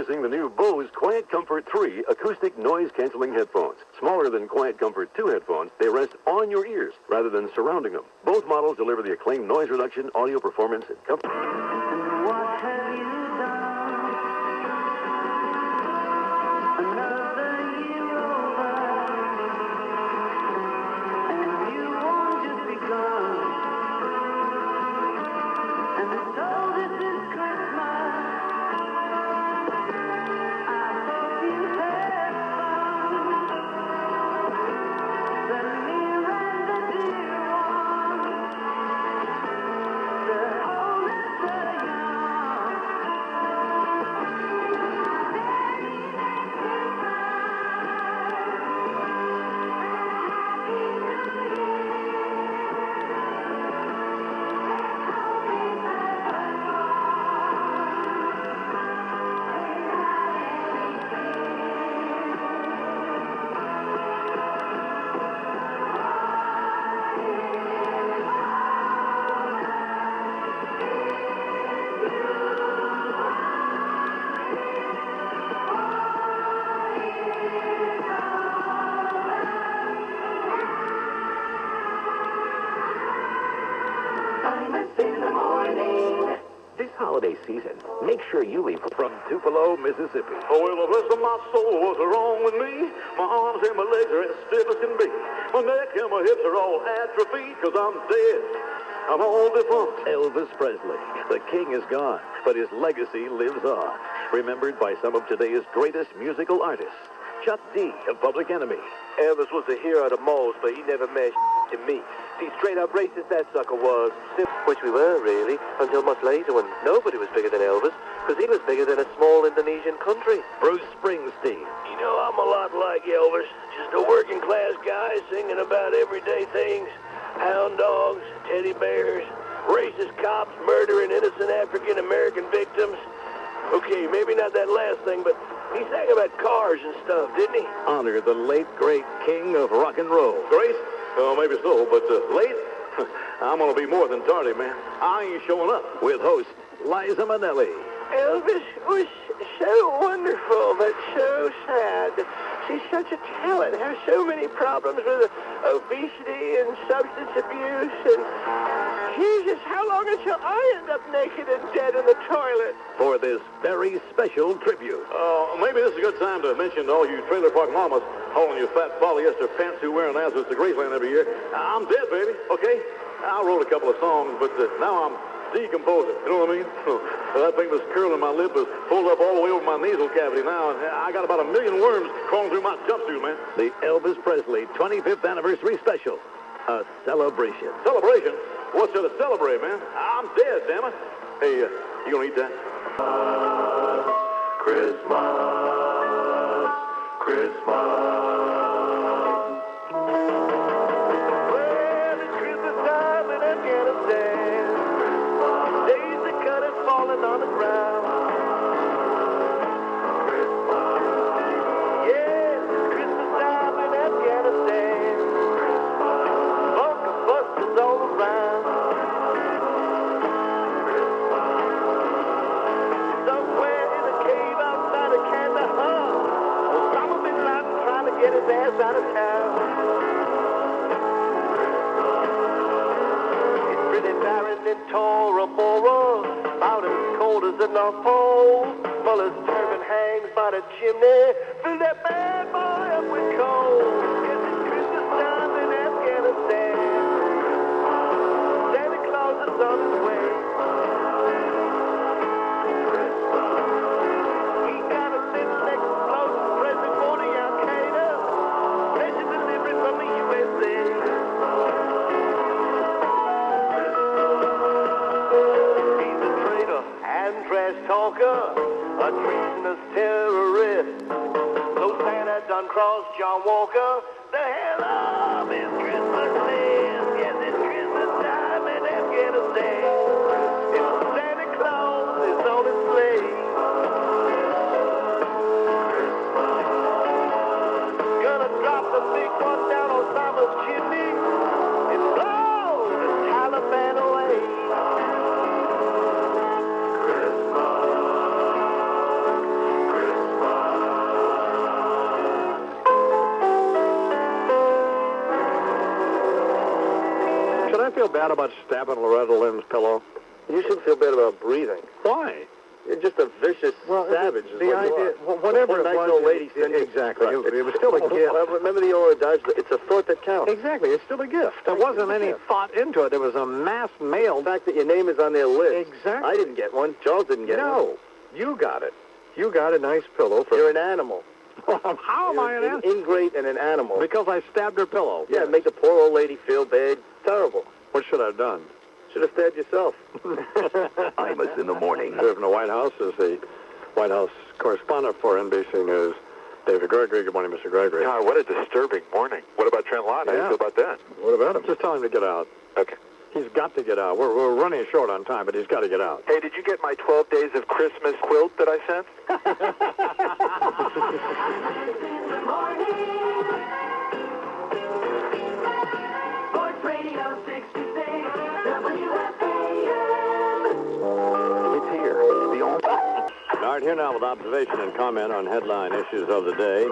Introducing the new Bose Quiet Comfort 3 acoustic noise-canceling headphones. Smaller than Quiet Comfort 2 headphones, they rest on your ears rather than surrounding them. Both models deliver the acclaimed noise reduction, audio performance, and comfort. What have you done? Another year over, and you won't just begun. And so this is Christmas. I hope you had fun. The near and the dear ones, the old and the young. This holiday season, make sure you leave from Tupelo, Mississippi. Oh, well, the rest of my soul, what's wrong with me? My arms and my legs are as stiff as can be. My neck and my hips are all atrophied, 'cause I'm dead. I'm all defunct. Elvis Presley. The king is gone, but his legacy lives on. Remembered by some of today's greatest musical artists. Chuck D of Public Enemy. Elvis was a hero to most, but he never meant to me. See, straight up racist that sucker was. Which we were, really, until much later when nobody was bigger than Elvis, because he was bigger than a small Indonesian country. Bruce Springsteen. You know, I'm a lot like Elvis, just a working class guy singing about everyday things. Hound dogs, teddy bears, racist cops murdering innocent African-American victims. Okay, maybe not that last thing, but he sang about cars and stuff, didn't he? Honor the late, great king of rock and roll. Grace? Oh, maybe so, but late? I'm going to be more than tardy, man. I ain't showing up. With host Liza Minnelli. Elvis was so wonderful, but so sad. She's such a talent. Has so many problems with obesity and substance abuse. And Jesus, how long until I end up naked and dead in the toilet? For this very special tribute. Maybe this is a good time to mention to all you trailer park mamas hauling your fat polyester pantsuit wearing asses to Graceland every year. I'm dead, baby, okay? I wrote a couple of songs, but now I'm decomposing. You know what I mean? That thing that's curling my lip is pulled up all the way over my nasal cavity now. I got about 1 million worms crawling through my jumpsuit, man. The Elvis Presley 25th Anniversary Special. A celebration. Celebration? What's there to celebrate, man? I'm dead, damn it. Hey, you gonna eat that? Christmas, Christmas. Well, it's Christmas time in Afghanistan. Days of cutters falling on the ground. Yes, it's Christmas time in Afghanistan. Bunker busters all around. Somewhere in a cave outside of Kandahar, Osama bin Laden trying to get his ass out of town. It's pretty barren in Tora Bora, about as cold as the North Pole. Muller's turban hangs by the chimney, fill that bad boy up with coal. Yes, it's Christmas time in Afghanistan. Santa Claus is on his way. He got a little explosive present for the Al-Qaeda. Special delivery from the USA. He's a traitor and trash talker, a treasonous terrorist. So Santa done crossed John Walker. The hell of his Christmas list. Yes, it's Christmas time in Afghanistan. It's Santa Claus is on his sleigh. Gonna drop the big one down on Osama's chimney and blow the Taliban away. Christmas, bad about stabbing Loretta Lynn's pillow? You should feel bad about breathing. Why? You're just a vicious savage. The idea, whatever it nice was, old lady sent you. exactly. It was still a gift. Well, remember the old adage, it's a thought that counts. Exactly, it's still a gift. There wasn't any thought into it. There was a mass mail. The fact that your name is on their list. Exactly. I didn't get one. Charles didn't get one. No, you got it. You got a nice pillow for... You're an animal. How am I an animal? Ingrate and an animal. Because I stabbed her pillow. Yeah, make the poor old lady feel bad. Terrible. What should I have done? Should have stabbed yourself. Imus in the morning. Here from the White House is the White House correspondent for NBC News, David Gregory. Good morning, Mr. Gregory. God, what a disturbing morning. What about Trent Lott? How do you feel about that? What about him? Just tell him to get out. Okay. He's got to get out. We're running short on time, but he's got to get out. Hey, did you get my 12 Days of Christmas quilt that I sent? Sports Radio 66, WFAN. It's here. It's the only... All right, here now with observation and comment on headline issues of the day.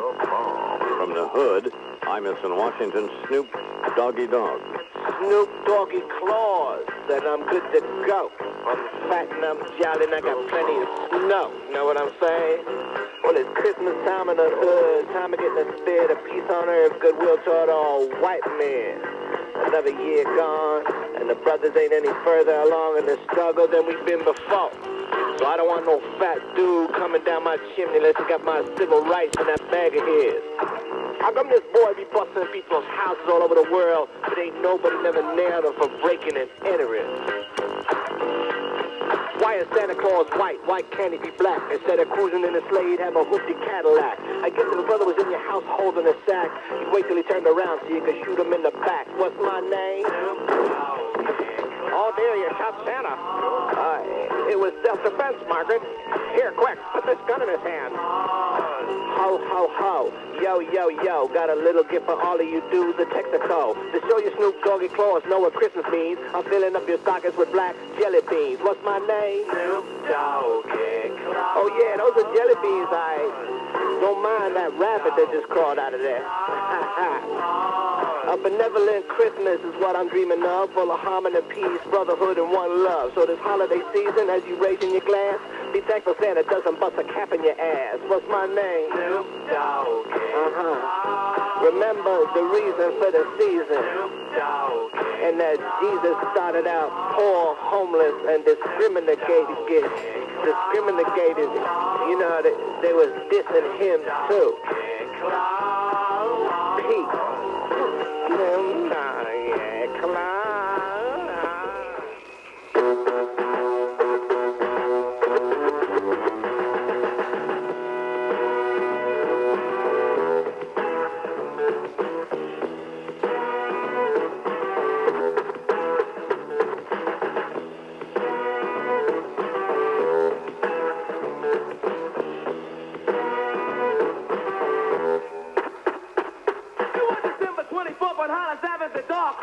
From the hood, Imus in Washington, Snoop Doggy Dogg. Snoop Doggy Claus said I'm good to go. I'm fat and I'm jolly and I got plenty of snow. Know what I'm saying? Well, it's Christmas time in the hood. Time to get in the spirit of peace on earth, goodwill toward all white men. Another year gone, and the brothers ain't any further along in the struggle than we've been before. So I don't want no fat dude coming down my chimney unless he got my civil rights in that bag of his. How come this boy be busting in people's houses all over the world, but ain't nobody never nailed him for breaking and entering? Why is Santa Claus white? Why can't he be black? Instead of cruising in a sleigh, he'd have a hoopty Cadillac. I guess if the brother was in your house holding a sack, you'd wait till he turned around so you could shoot him in the back. What's my name? Oh, dear, you shot Santa. It was self-defense, Margaret. Here, quick, put this gun in his hand. Ho, ho, ho. Yo, yo, yo. Got a little gift for all of you dudes at Texaco. To show you Snoop Doggy Claus know what Christmas means, I'm filling up your stockings with black jelly beans. What's my name? Snoop Doggy Claus. Oh, yeah, those are jelly beans. I don't mind that rabbit that just crawled out of there. A benevolent Christmas is what I'm dreaming of, full of harmony, peace, brotherhood, and one love. So this holiday season, as you raise in your glass, be thankful Santa doesn't bust a cap in your ass. What's my name? Snoop Dogg. Remember the reason for the season. Snoop Dogg. And that Jesus started out poor, homeless, and discriminated. You know, they was dissing him too. Peace.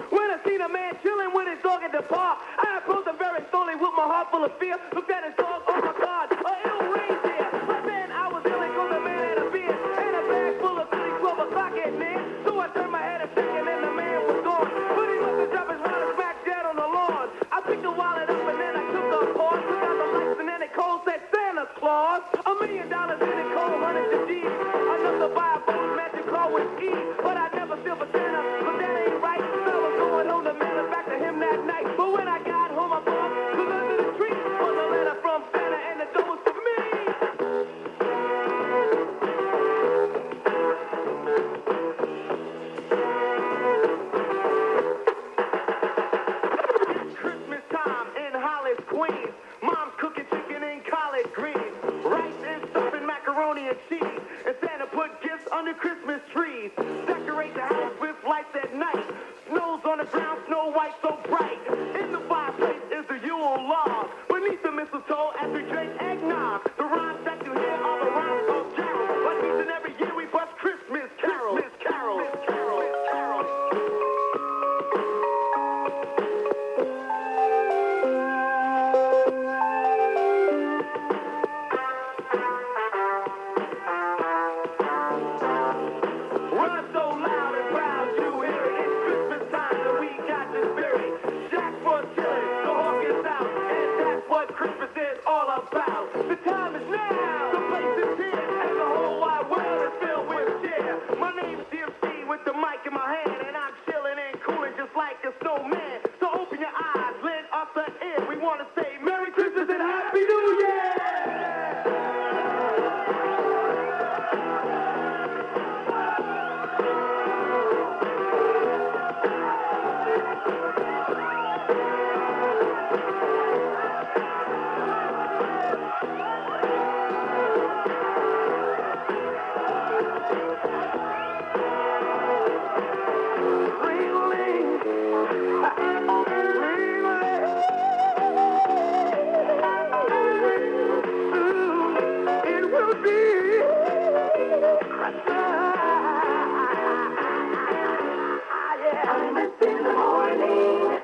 When I seen a man chilling with his dog at the park, I approached him very slowly with my heart full of fear. Looked at his dog, oh my God, a ill reindeer. But then I was ill because the man had a beard and a bag full of goodies, 12 o'clock at night. So I turned my head a second and the man was gone. But he must have dropped his heart smack dead on the lawn. I picked the wallet up and then I took the horse, took out the lights and then it cold said Santa Claus. $1 million in it cold, hundreds of G's. Enough to buy a boat, magic car with skis. But I never feel for Santa, but that ain't right. Home to mail it back to him that night. But when I got home, I thought, cause under the tree was a letter from Santa and the door was for me. It's Christmas time in Hollis, Queens. Mom's cooking chicken and collard greens, rice and stuffing macaroni and cheese. And Santa put gifts under Christmas trees. Decorate the house with lights at night. Snow's on the ground, Snow White so bright. In the fireplace is the Yule log. Beneath the mistletoe as we drink eggnog. The rhymes that you hear are the rhymes of carols. Like each and every year we bust Christmas carols. Run so loud and proud you hear it. It's Christmas time and we got the spirit.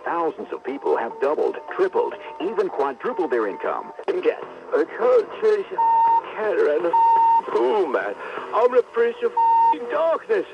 Thousands of people have doubled, tripled, even quadrupled their income. Yes, I can't chase a cat around the pool, man. I'm the prince of darkness.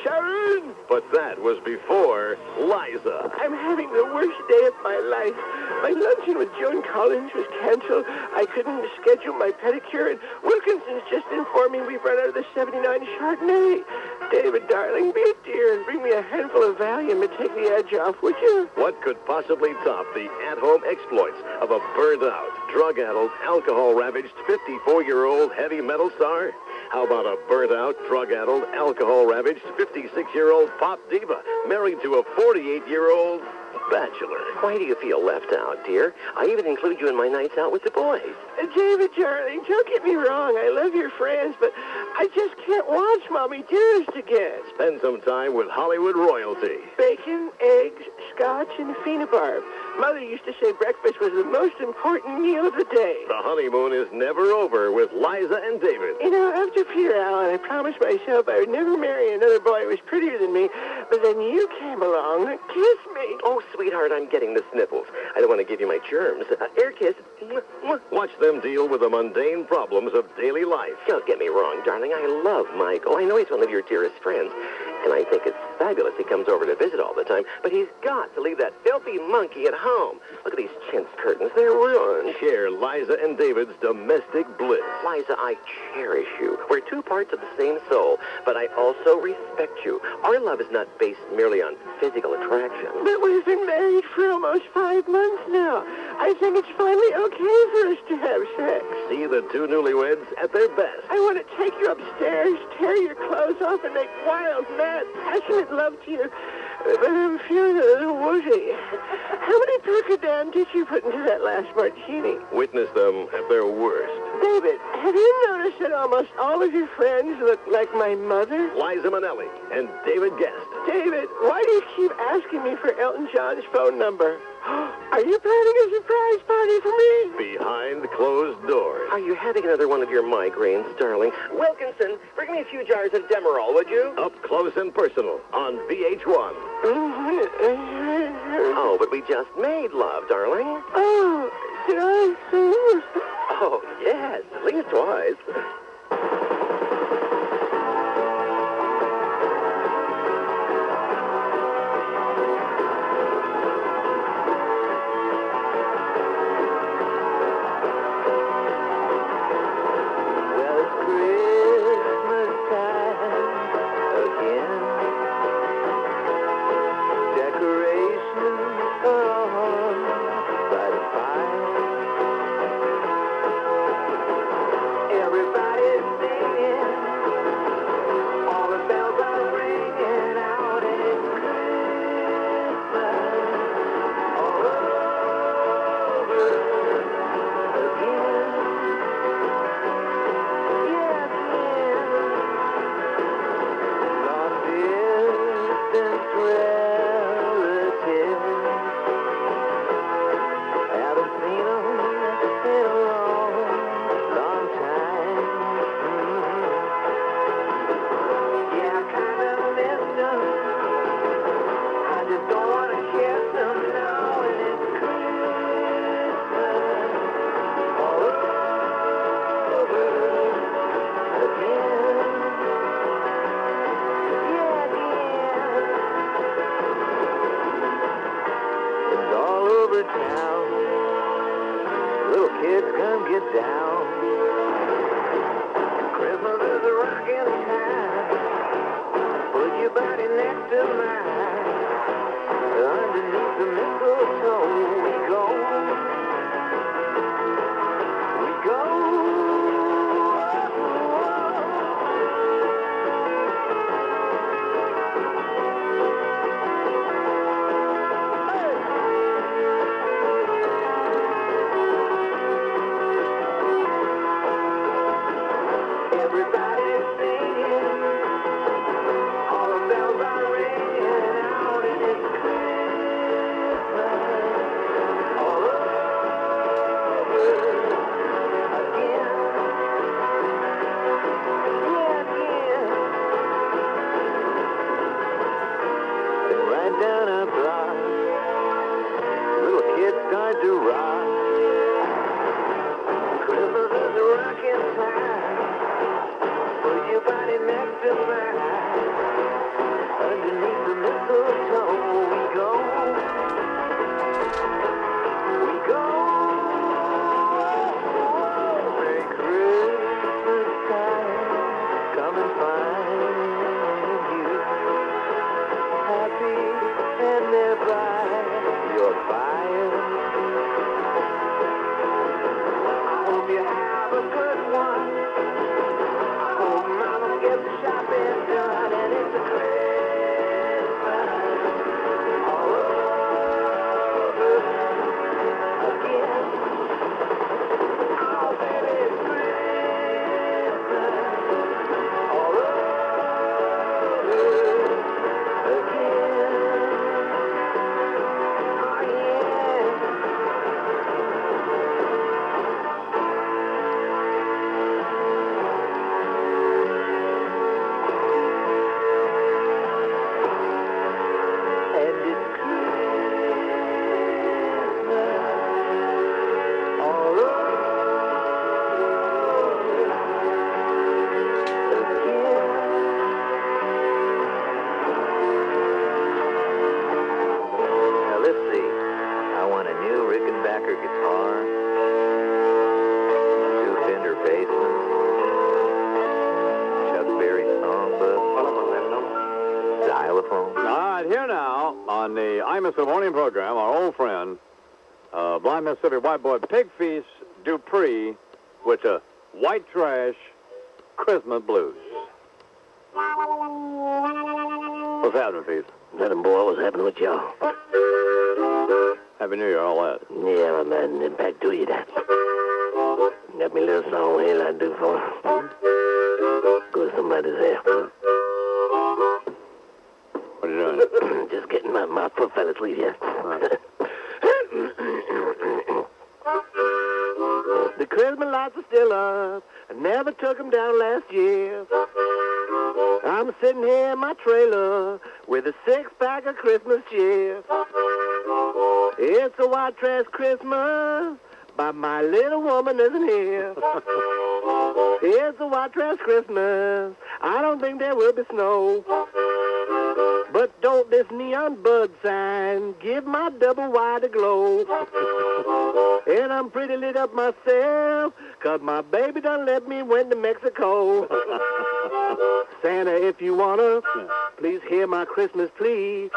Sharon! But that was before Liza. I'm having the worst day of my life. My luncheon with Joan Collins was canceled. I couldn't schedule my pedicure, and Wilkinson's just informed me we've run out of the 79 Chardonnay. David, darling, be a dear and bring me a handful of Valium to take the edge off, would you? What could possibly top the at-home exploits of a burned-out, drug-addled, alcohol-ravaged 54-year-old heavy metal star? How about a burnt-out, drug-addled, alcohol-ravaged 56-year-old pop diva married to a 48-year-old bachelor? Why do you feel left out, dear? I even include you in my nights out with the boys. David, darling, don't get me wrong. I love your friends, but I just can't watch Mommy Dearest again. Spend some time with Hollywood royalty. Bacon, eggs, scotch, and phenobarb. Mother used to say breakfast was the most important meal of the day. The honeymoon is never over with Liza and David. You know, after Peter Allen, I promised myself I would never marry another boy who was prettier than me, but then you came along and kissed me. Oh, sweetheart, I'm getting the sniffles. I don't want to give you my germs. Air kiss. Watch them deal with the mundane problems of daily life. Don't get me wrong, darling. I love Michael. I know he's one of your dearest friends, and I think it's fabulous he comes over to visit all the time, but he's got to leave that filthy monkey at home. Look at these chintz curtains. They're ruined. Share Liza and David's domestic bliss. Liza, I cherish you. We're two parts of the same soul, but I also respect you. Our love is not based merely on physical attraction. But we've been married for almost 5 months now. I think it's finally okay for us to have sex. See the two newlyweds at their best. I want to take you upstairs, tear your clothes off, and make wild, mad, passionate love to you. But I'm feeling a little woozy. How many Percodan did you put into that last martini? Witness them at their worst. David, have you noticed that almost all of your friends look like my mother? Liza Minnelli and David Guest. David, why do you keep asking me for Elton John's phone number? Are you planning a surprise party for me? Behind closed doors. Are you having another one of your migraines, darling? Wilkinson, bring me a few jars of Demerol, would you? Up close and personal on VH1. Oh, but we just made love, darling. Oh, did I sing? Oh, yes, at least twice. Underneath the mistletoe we go. We go. Merry Christmas time. Come and find you happy and nearby your fire. I hope you have a good one. I hope Mama gets the shopping done, and it's a Christmas all over again. Oh, baby, it's Christmas all over again. Oh, yeah. And it's Christmas all over again. Now let's see. I want a new Rickenbacker guitar, 2 Fender Bassmen, Chuck Berry songbook, xylophone. All right, here now on the Imus Morning program, our old friend, blind Mississippi white boy Pig Feast Dupree with the White Trash Christmas Blues. What's happening, Feast? Nothing, boy. What's happening with y'all? Happy New Year, all that. Yeah, man, in fact, do you that? Got me a little song here I do for him. Good, somebody's there. What are you doing? Just getting my foot fell asleep here. The Christmas lights are still up. I never took them down last year. I'm sitting here in my trailer with a 6-pack of Christmas cheer. It's a white trash Christmas, but my little woman isn't here. It's a white trash Christmas. I don't think there will be snow. But don't this neon bud sign give my double wide a glow. And I'm pretty lit up myself, 'cause my baby done let me went to Mexico. Santa, if you wanna, please hear my Christmas plea.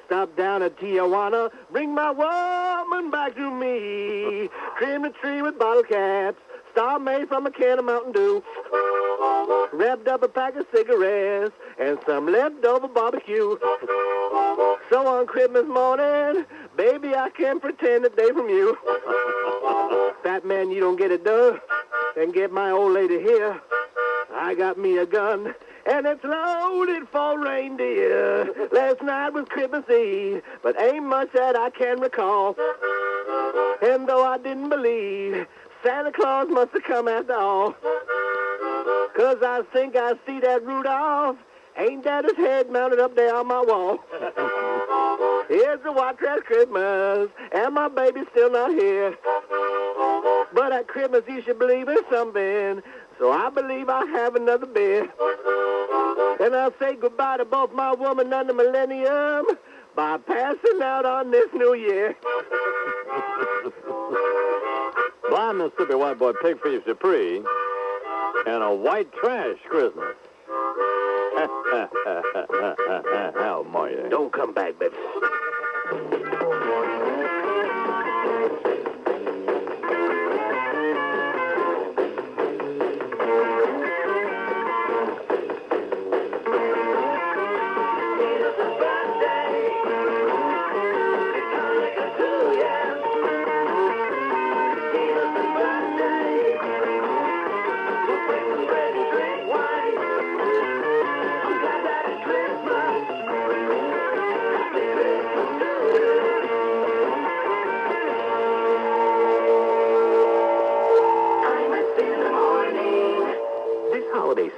Stop down at Tijuana, bring my woman back to me. Trim the tree with bottle caps, star made from a can of Mountain Dew. Wrapped up a pack of cigarettes and some leftover barbecue. So on Christmas morning, baby, I can pretend that they from you. Fat man, you don't get it done, then get my old lady here. I got me a gun, and it's loaded for reindeer. Last night was Christmas Eve, but ain't much that I can recall. And though I didn't believe, Santa Claus must have come after all. 'Cause I think I see that Rudolph. Ain't that his head mounted up there on my wall? Here's the white trash Christmas, and my baby's still not here. But at Christmas you should believe in something, so I believe I'll have another beer. And I'll say goodbye to both my woman and the millennium by passing out on this new year. Blind Mississippi white boy Pig Feast Dupree and a white trash Christmas. How mighty. Don't come back, baby.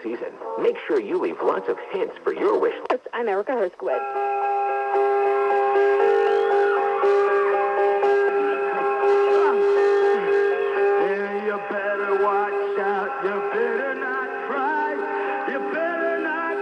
Season. Make sure you leave lots of hints for your wish list. I'm Erica Herskowitz. Yeah, you better watch out. You better not cry. You better not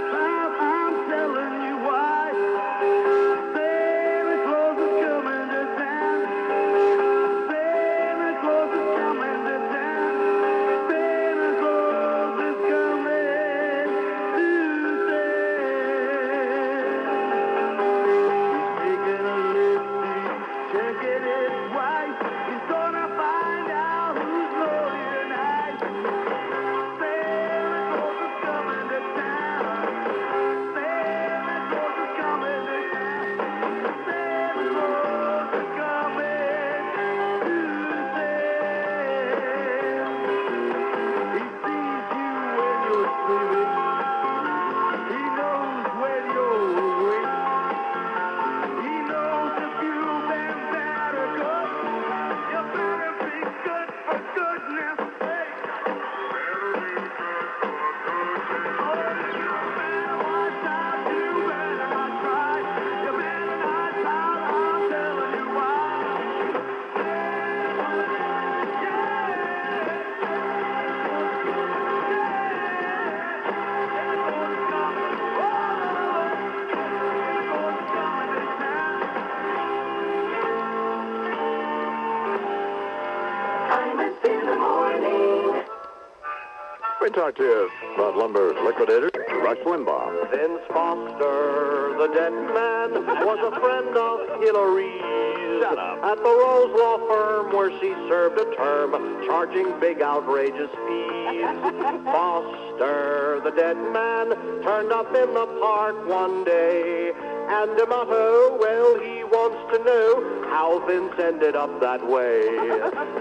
We talked to you about lumber liquidator, Rush Limbaugh. Vince Foster, the dead man, was a friend of Hillary's. Shut up. At the Rose Law Firm where she served a term, charging big outrageous fees. Foster, the dead man, turned up in the park one day. And D'Amato, well, he wants to know how Vince ended up that way.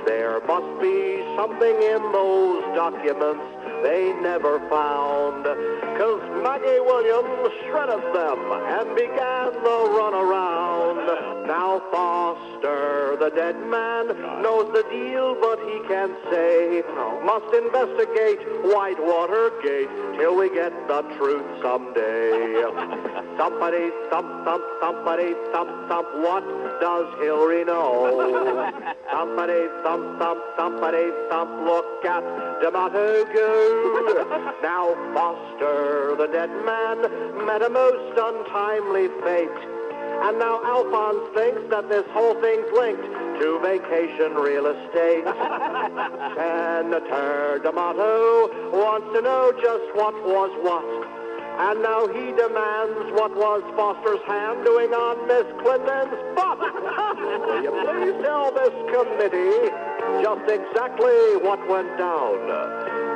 There must be something in those documents they never found, 'cause Maggie Williams shredded them and began the runaround. Now Foster, the dead man, knows the deal, but he can't say. Must investigate Whitewater Gate till we get the truth someday. Somebody thump, thump, somebody thump, thump, what does Hillary know? Somebody thump, thump, somebody thump, look at D'Amato go. Now Foster, the dead man, met a most untimely fate. And now Alphonse thinks that this whole thing's linked to vacation real estate. Senator D'Amato wants to know just what was what. And now he demands what was Foster's hand doing on Miss Clinton's butt. Will you please tell this committee just exactly what went down?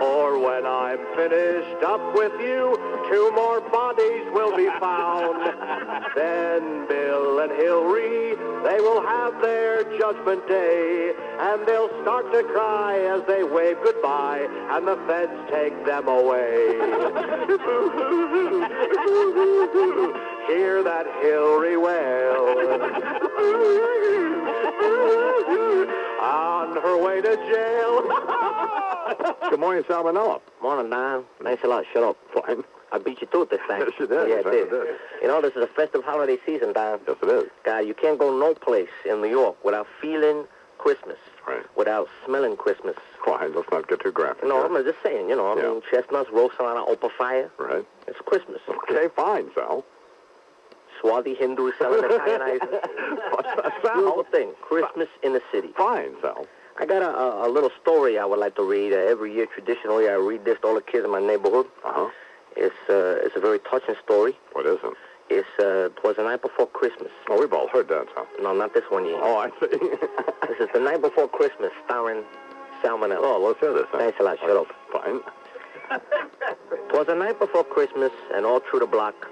Or when I'm finished up with you, 2 more bodies will be found. Then Bill and Hillary, they will have their judgment day, and they'll start to cry as they wave goodbye, and the feds take them away. Hear that Hillary wail. On her way to jail. Good morning, Salmonella. Morning, Don. Thanks a lot. Shut up. Fine. I beat you to it this time. Yes, you did. Yeah, Yes, I you did. did. You know, this is a festive holiday season, Don. Yes, it is. God, you can't go no place in New York without feeling Christmas. Right. Without smelling Christmas. Fine. Let's not get too graphic. No, here. I'm just saying, you know, I mean, chestnuts roasting on an open fire. Right. It's Christmas. Okay, fine, Sal. Swarthy Hindus selling Italian items. Beautiful thing. Christmas in the city. Fine, Sal. I got a little story I would like to read. Every year, traditionally, I read this to all the kids in my neighborhood. Uh-huh. It's a very touching story. What is it? It was the night before Christmas. Oh, we've all heard that, Sal. No, not this one yet. Oh, I see. This is The Night Before Christmas, starring Salmonella. Oh, let's hear this, then. Thanks a lot. Shut up. Fine. It was the night before Christmas, and all through the block,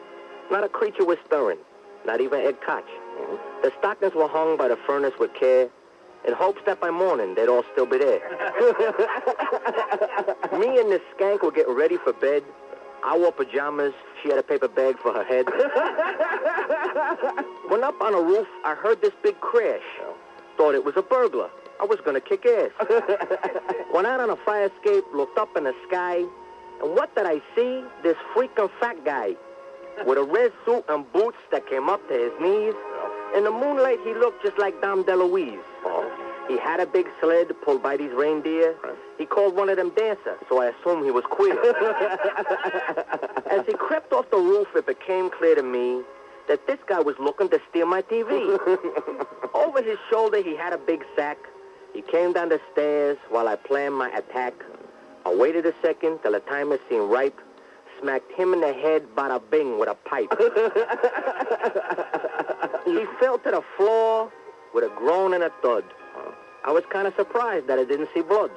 not a creature was stirring, not even Ed Koch. Mm-hmm. The stockings were hung by the furnace with care, in hopes that by morning they'd all still be there. Me and this skank were getting ready for bed. I wore pajamas. She had a paper bag for her head. When up on a roof, I heard this big crash. Thought it was a burglar. I was going to kick ass. Went out on a fire escape, looked up in the sky, and what did I see? This freaking fat guy with a red suit and boots that came up to his knees. In the moonlight, he looked just like Dom DeLuise. He had a big sled pulled by these reindeer. He called one of them dancer, so I assumed he was queer. As he crept off the roof, it became clear to me that this guy was looking to steal my TV. Over his shoulder, he had a big sack. He came down the stairs while I planned my attack. I waited a second till the timer seemed ripe. Smacked him in the head, bada bing, with a pipe. He fell to the floor with a groan and a thud. I was kind of surprised that I didn't see blood.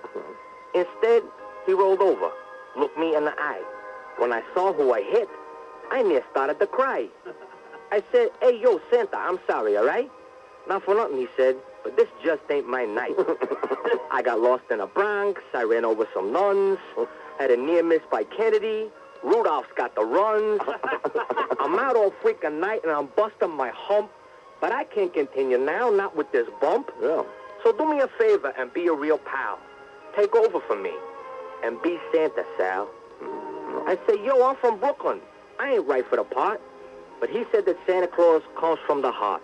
Instead, he rolled over, looked me in the eye. When I saw who I hit, I near started to cry. I said, "Hey, yo, Santa, I'm sorry, all right?" "Not for nothing," he said, "but this just ain't my night." I got lost in the Bronx. I ran over some nuns. Had a near miss by Kennedy. Rudolph's got the runs. I'm out all freaking night and I'm busting my hump. But I can't continue now, not with this bump. Yeah. So do me a favor and be a real pal. Take over for me. And be Santa, Sal. I say, "Yo, I'm from Brooklyn. I ain't right for the part." But he said that Santa Claus comes from the heart.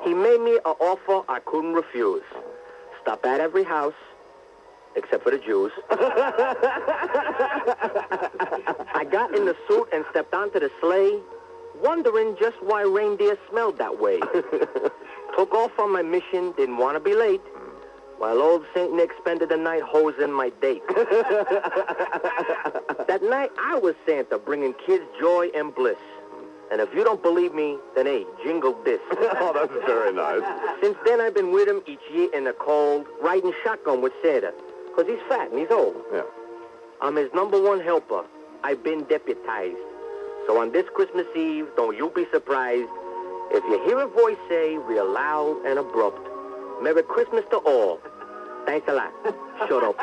He made me an offer I couldn't refuse. Stop at every house, except for the Jews. I got in the suit and stepped onto the sleigh, wondering just why reindeer smelled that way. Took off on my mission, didn't want to be late, while old St. Nick spent the night hosing my date. Tonight, I was Santa, bringing kids joy and bliss. And if you don't believe me, then hey, jingle this. Oh, that's very nice. Since then, I've been with him each year in the cold, riding shotgun with Santa. Because he's fat and he's old. Yeah. I'm his #1 helper. I've been deputized. So on this Christmas Eve, don't you be surprised if you hear a voice say, real loud and abrupt, Merry Christmas to all. Thanks a lot. Shut up.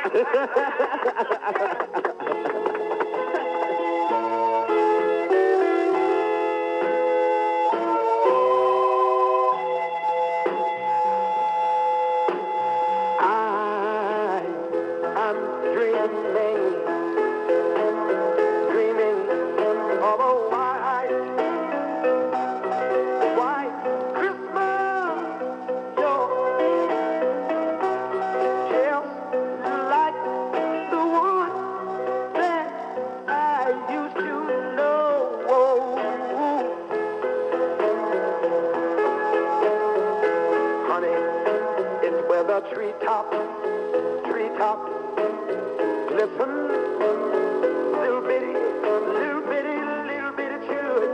I'm dreaming of a white Christmas. You're just like the one that I used to know. Honey, it's where the treetop listen, little bitty children.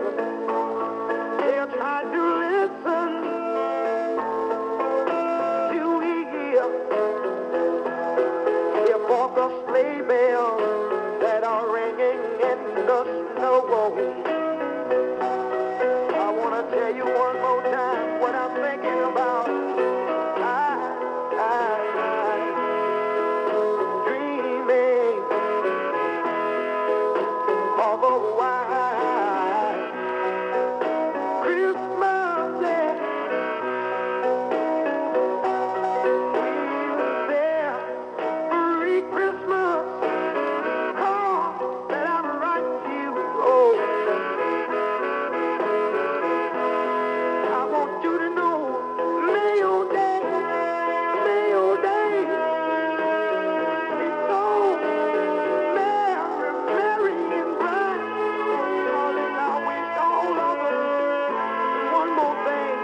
They're trying to listen to hear for the sleigh bells that are ringing in the snow. I want to tell you one more time what I'm thinking about. Dreaming of a white Christmas day. There, every Christmas card that I write you. Oh, I want you to know, Mayo Day. It's so merry and bright. Darling, I wish all of us one more thing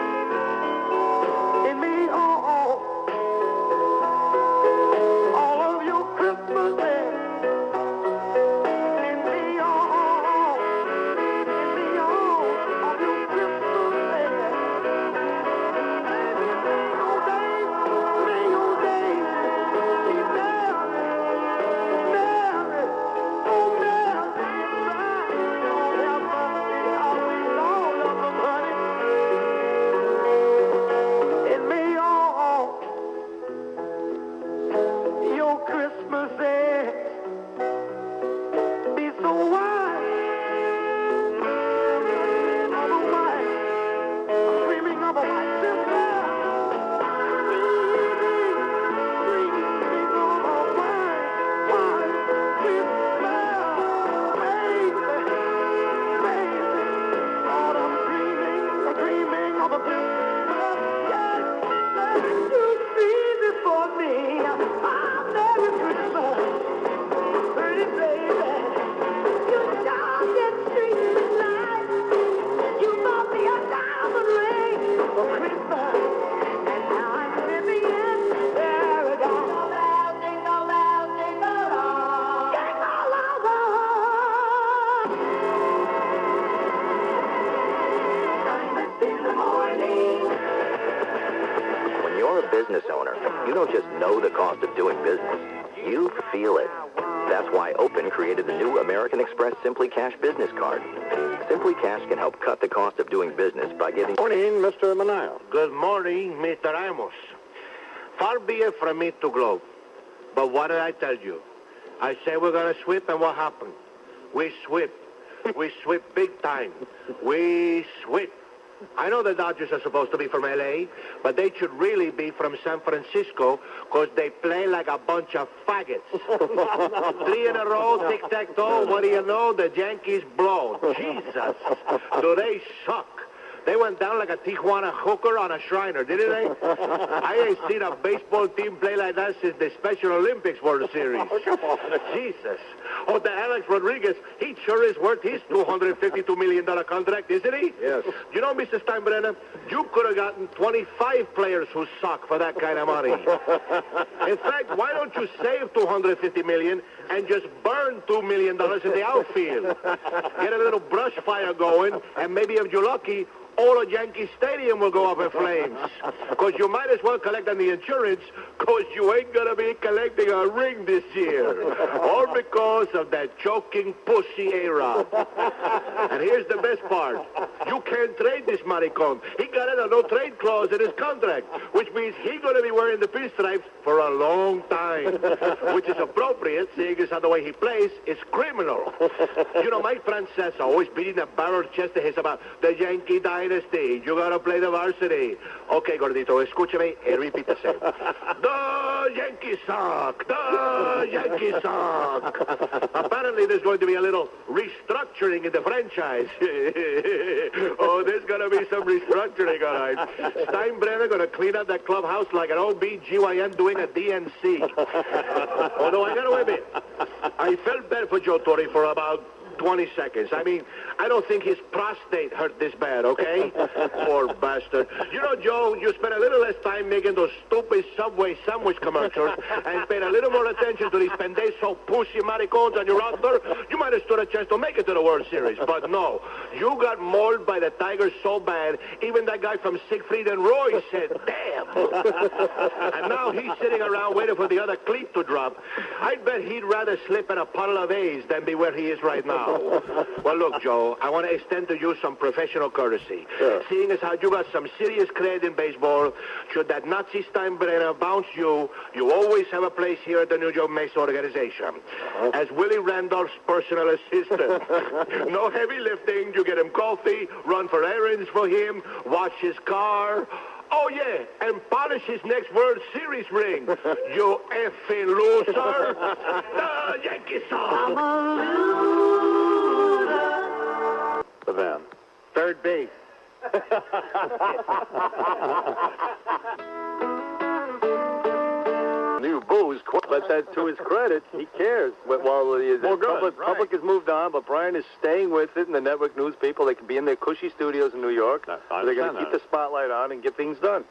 in me. All of your Christmases in me. All of your Christmases. Mayo Day, keep merry, oh merry and bright. I wish all of them, honey, and may all your Christmases be so white, dreaming of a white Christmas. When you're a business owner, you don't just know the cost of doing business. You feel it. That's why Open created the new American Express Simply Cash business card. Simply Cash can help cut the cost of doing business by giving... Morning, Mr. Manile. Good morning, Mr. Amos. Far be it from me to gloat, but what did I tell you? I said we're going to sweep, and what happened? We sweep. We sweep big time. We sweep. I know the Dodgers are supposed to be from L.A., but they should really be from San Francisco because they play like a bunch of faggots. 3 in a row, tic-tac-toe. What do you know? The Yankees blow. Jesus. Do they suck? They went down like a Tijuana hooker on a Shriner, didn't they? I ain't seen a baseball team play like that since the Special Olympics World Series. Oh, come on. Jesus. Oh, the Alex Rodriguez, he sure is worth his $252 million contract, isn't he? Yes. You know, Mr. Steinbrenner, you could have gotten 25 players who suck for that kind of money. In fact, why don't you save $250 million and just burn $2 million in the outfield? Get a little brush fire going, and maybe if you're lucky, all of Yankee Stadium will go up in flames. Because you might as well collect on the insurance, because you ain't going to be collecting a ring this year. All because of that choking pussy A-Rod. And here's the best part. You can't trade this maricon. He got a no-trade clause in his contract, which means he's going to be wearing the pinstripes for a long time. Which is appropriate, seeing as how the way he plays is criminal. You know, Mike Francesa always beating the barrel chest of his about the Yankee dynasty. You gotta play the varsity. Okay, Gordito, escúchame y repítase. The Yankees suck! The Yankees suck! Apparently there's going to be a little restructuring in the franchise. Oh, there's gonna be some restructuring, all right. Steinbrenner gonna clean up that clubhouse like an OB-GYN doing a DNC. Although I gotta admit, I felt bad for Joe Torre for about 20 seconds. I mean, I don't think his prostate hurt this bad, okay? Poor bastard. You know, Joe, you spent a little less time making those stupid Subway sandwich commercials and paid a little more attention to these pendejo pussy maricons on your roster, you might have stood a chance to make it to the World Series. But no, you got mauled by the Tigers so bad, even that guy from Siegfried and Roy said, damn. And now he's sitting around waiting for the other cleat to drop. I bet he'd rather slip in a puddle of A's than be where he is right now. Well, look, Joe, I want to extend to you some professional courtesy. Sure. Seeing as how you got some serious credit in baseball, should that Nazi Steinbrenner bounce you, you always have a place here at the New York Mesa organization. As Willie Randolph's personal assistant. No heavy lifting. You get him coffee, run for errands for him, wash his car. Oh, yeah, and polish his next World Series ring. You effing loser. The Yankees suck. The van. Third base. New booze, but that to his credit, he cares. While the public has moved on, but Brian is staying with it, and the network news people, they can be in their cushy studios in New York. They're going to keep the spotlight on and get things done.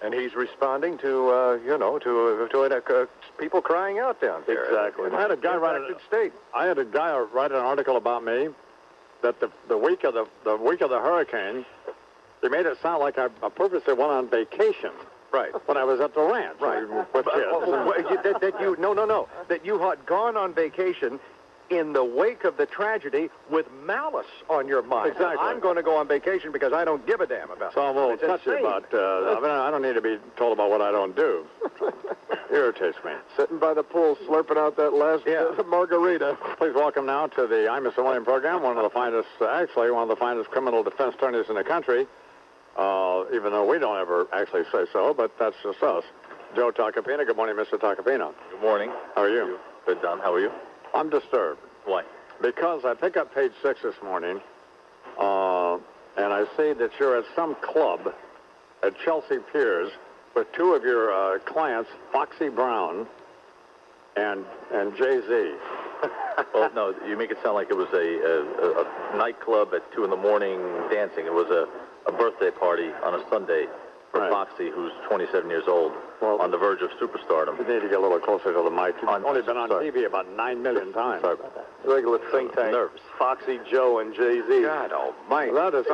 And he's responding to, people crying out down there. Exactly. I had a guy write an article about me that the week of the hurricane, they made it sound like I purposely went on vacation. Right. When I was at the ranch. Right. With kids. That you had gone on vacation in the wake of the tragedy with malice on your mind. Exactly. I'm going to go on vacation because I don't give a damn about it. So I'm a little touchy about, I don't need to be told about what I don't do. Irritates me. Sitting by the pool, slurping out that last margarita. Please welcome now to the Imus-Dec program, one of the finest criminal defense attorneys in the country. Even though we don't ever actually say so, but that's just us. Joe Tacopina. Good morning, Mr. Tacopina. Good morning. How are you? Good, Don. How are you? I'm disturbed. Why? Because I pick up page 6 this morning, and I see that you're at some club at Chelsea Piers with two of your clients, Foxy Brown and Jay-Z. Well, no, you make it sound like it was a nightclub at 2 in the morning dancing. It was a birthday party on a Sunday for Foxy, who's 27 years old, on the verge of superstardom. You need to get a little closer to the mic. You've only been on TV about 9 million times. Sorry about that. Regular think tank. Nervous. Foxy, Joe, and Jay-Z. God almighty. That is,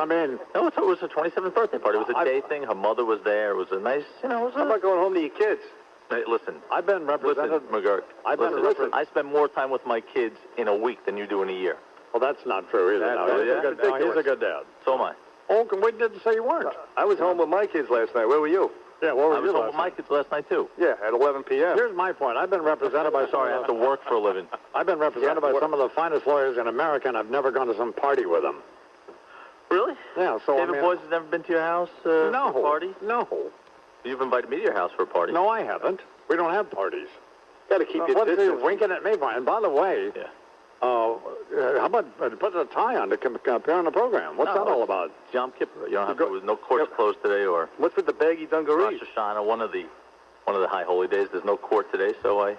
No, it was a 27th birthday party. It was a day thing. Her mother was there. It was a nice, How about going home to your kids? Hey, listen. I've been represented. Listen, McGurk. I spend more time with my kids in a week than you do in a year. Well, that's not true either. He's a good dad. So am I. Oh, we didn't say you weren't. I was home with my kids last night. Where were you? Yeah, where were you? I was home with my kids last night, too. Yeah, at 11 p.m. Here's my point. I've been represented by Sorry, I have to work for a living. I've been represented by some of the finest lawyers in America, and I've never gone to some party with them. Really? Yeah, so David Boyce has never been to your house for a party? No. You've invited me to your house for a party. No, I haven't. We don't have parties. Got to keep your What's distance. he winking at me, Brian? By the way, How about putting a tie on to appear on the program? What's that all about? Yom Kippur. You don't have to. No courts closed today, or what's with the baggy dungarees? Rosh Hashanah, one of the high holy days. There's no court today, so I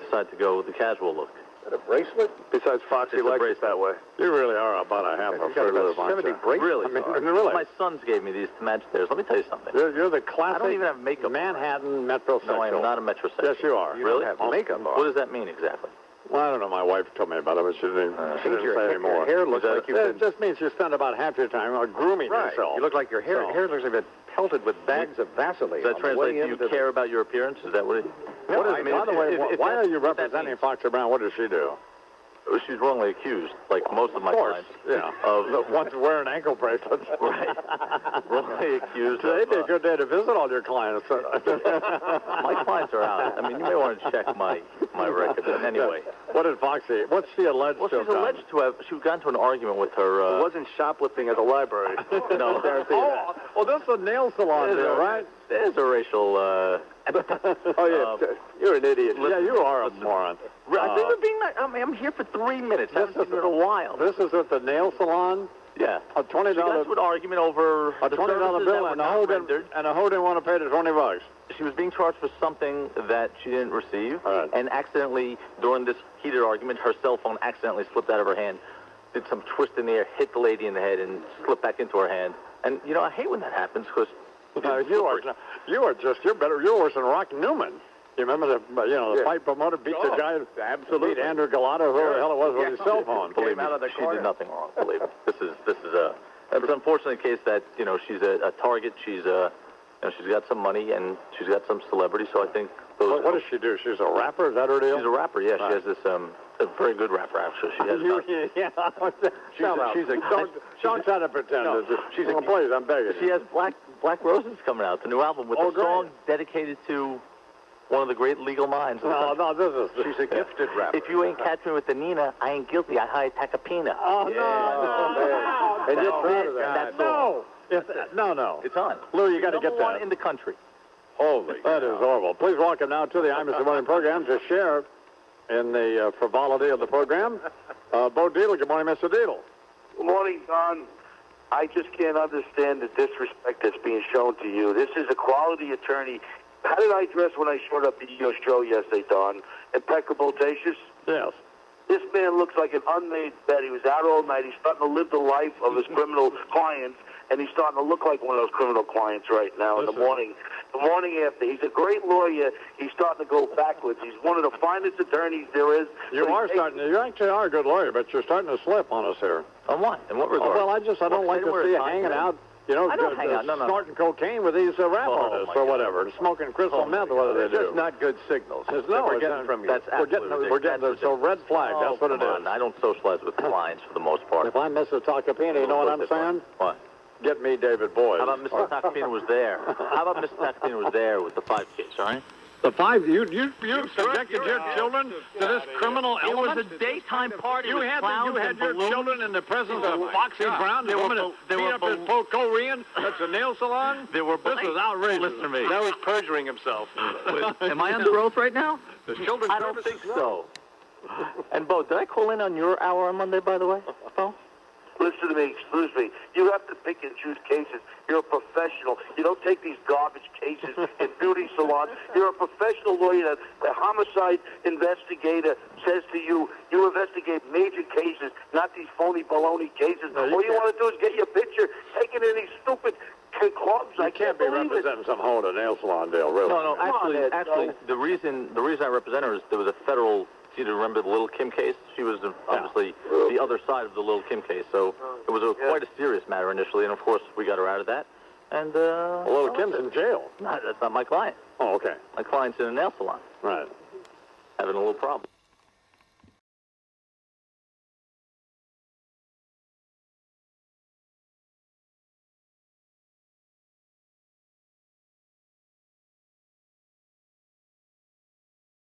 decided to go with the casual look. Is that a bracelet? Besides, Foxy likes it that way. You really are about a half a foot of 70 bracelets. Really? I mean, really. My sons gave me these to match theirs. Let me tell you something. You're the classic I don't even have makeup. Manhattan metrosexual. No, I am not a metrosexual. Yes, you are. You really? don't have makeup on. What does that mean exactly? Well, I don't know. My wife told me about it, but she didn't say anymore. Your hair looks like you've been... It just means you spend about half your time grooming yourself. You look like your hair looks like you've been pelted with bags of Vaseline. Does that translate to you care about your appearance? Is that what it is? No, by the way, why are you representing Foxy Brown? What does she do? She's wrongly accused, like most of my clients. Yeah. Of the ones wearing ankle bracelets. Right. Wrongly accused. Today'd be a good day to visit all your clients. My clients are out. I mean, you may want to check my record. Anyway. What did Foxy? What's she alleged to have done? She's alleged to have. She got into an argument with her. It wasn't shoplifting at the library. No. This is a nail salon deal, right? There's a racial. You're an idiot. Yeah, you are a moron. I'm here for 3 minutes. I haven't seen her in a while. This is at the nail salon? Yeah. A $20. She got into an argument over a $20 bill, and a hoe didn't want to pay the $20. She was being charged for something that she didn't receive, and accidentally, during this heated argument, her cell phone accidentally slipped out of her hand, did some twist in the air, hit the lady in the head, and slipped back into her hand. And, I hate when that happens, because... You're better. You're worse than Rock Newman. You remember the fight promoter beat the guy? Absolutely. Beat Andrew Gallardo, whoever the hell it was, with his cell phone. Believe me, she did nothing wrong. Believe me. This is it's unfortunately a case that she's a target. She's she's got some money and she's got some celebrity. So I think those. What does she do? She's a rapper. Is that her deal? She's a rapper. Yeah, she has this a very good rapper actually. She has. Don't try to pretend. No, please, I'm begging. She has Black Roses coming out, the new album with a song dedicated to one of the great legal minds. She's a gifted rapper. If you ain't catch me with the Nina, I ain't guilty. I hired Tacopina. Oh, no. And you're proud of that. No. It's on. Lou, you got to get that. One in the country. Holy. That is horrible. Please welcome now to the Imus-Dec Morning program to share in the frivolity of the program, Bo Deedle. Good morning, Mr. Deedle. Good morning, Don. I just can't understand the disrespect that's being shown to you. This is a quality attorney. How did I dress when I showed up to your show yesterday, Don? Impeccable, Tacious? Yes. This man looks like an unmade bed. He was out all night. He's starting to live the life of his criminal clients, and he's starting to look like one of those criminal clients right now in the morning. The morning after. He's a great lawyer. He's starting to go backwards. He's one of the finest attorneys there is. You actually are a good lawyer, but you're starting to slip on us here. On what? In what regard? Well, I don't like to see you hanging out. I don't hang out. Snorting cocaine with these rap artists or whatever, and smoking crystal meth, what do they do? It's just not good signals. We're getting from you. We're getting so red flag. That's what it is. I don't socialize with clients for the most part. If I'm Mrs. Tacopina, you know what I'm saying? What? Get me David Boyd. How about Mr. Tacopina was there? How about Mr. Tacopina was there with the 5 kids, all right? The 5, you subjected your children to this criminal element? It was a daytime party. You had your children in the presence of Foxy Brown, the woman that beat up his Korean at the nail salon? This is outrageous. Listen to me. Now he's perjuring himself. Am I under oath right now? The children's I don't think so. And Bo, did I call in on your hour on Monday, by the way, Bo? Listen to me, excuse me. You have to pick and choose cases. You're a professional. You don't take these garbage cases in beauty salons. You're a professional lawyer. The homicide investigator says to you, you investigate major cases, not these phony baloney cases. All you want to do is get your picture taken in these stupid clubs. I can't be representing some hoe at a nail salon deal, really. No, actually, the reason I represent her is there was a federal. You remember the Little Kim case? She was obviously the other side of the Little Kim case, so it was quite a serious matter initially, and of course we got her out of that. And Little Kim's in jail. No, that's not my client. Oh, okay. My client's in a nail salon. Right. Having a little problem.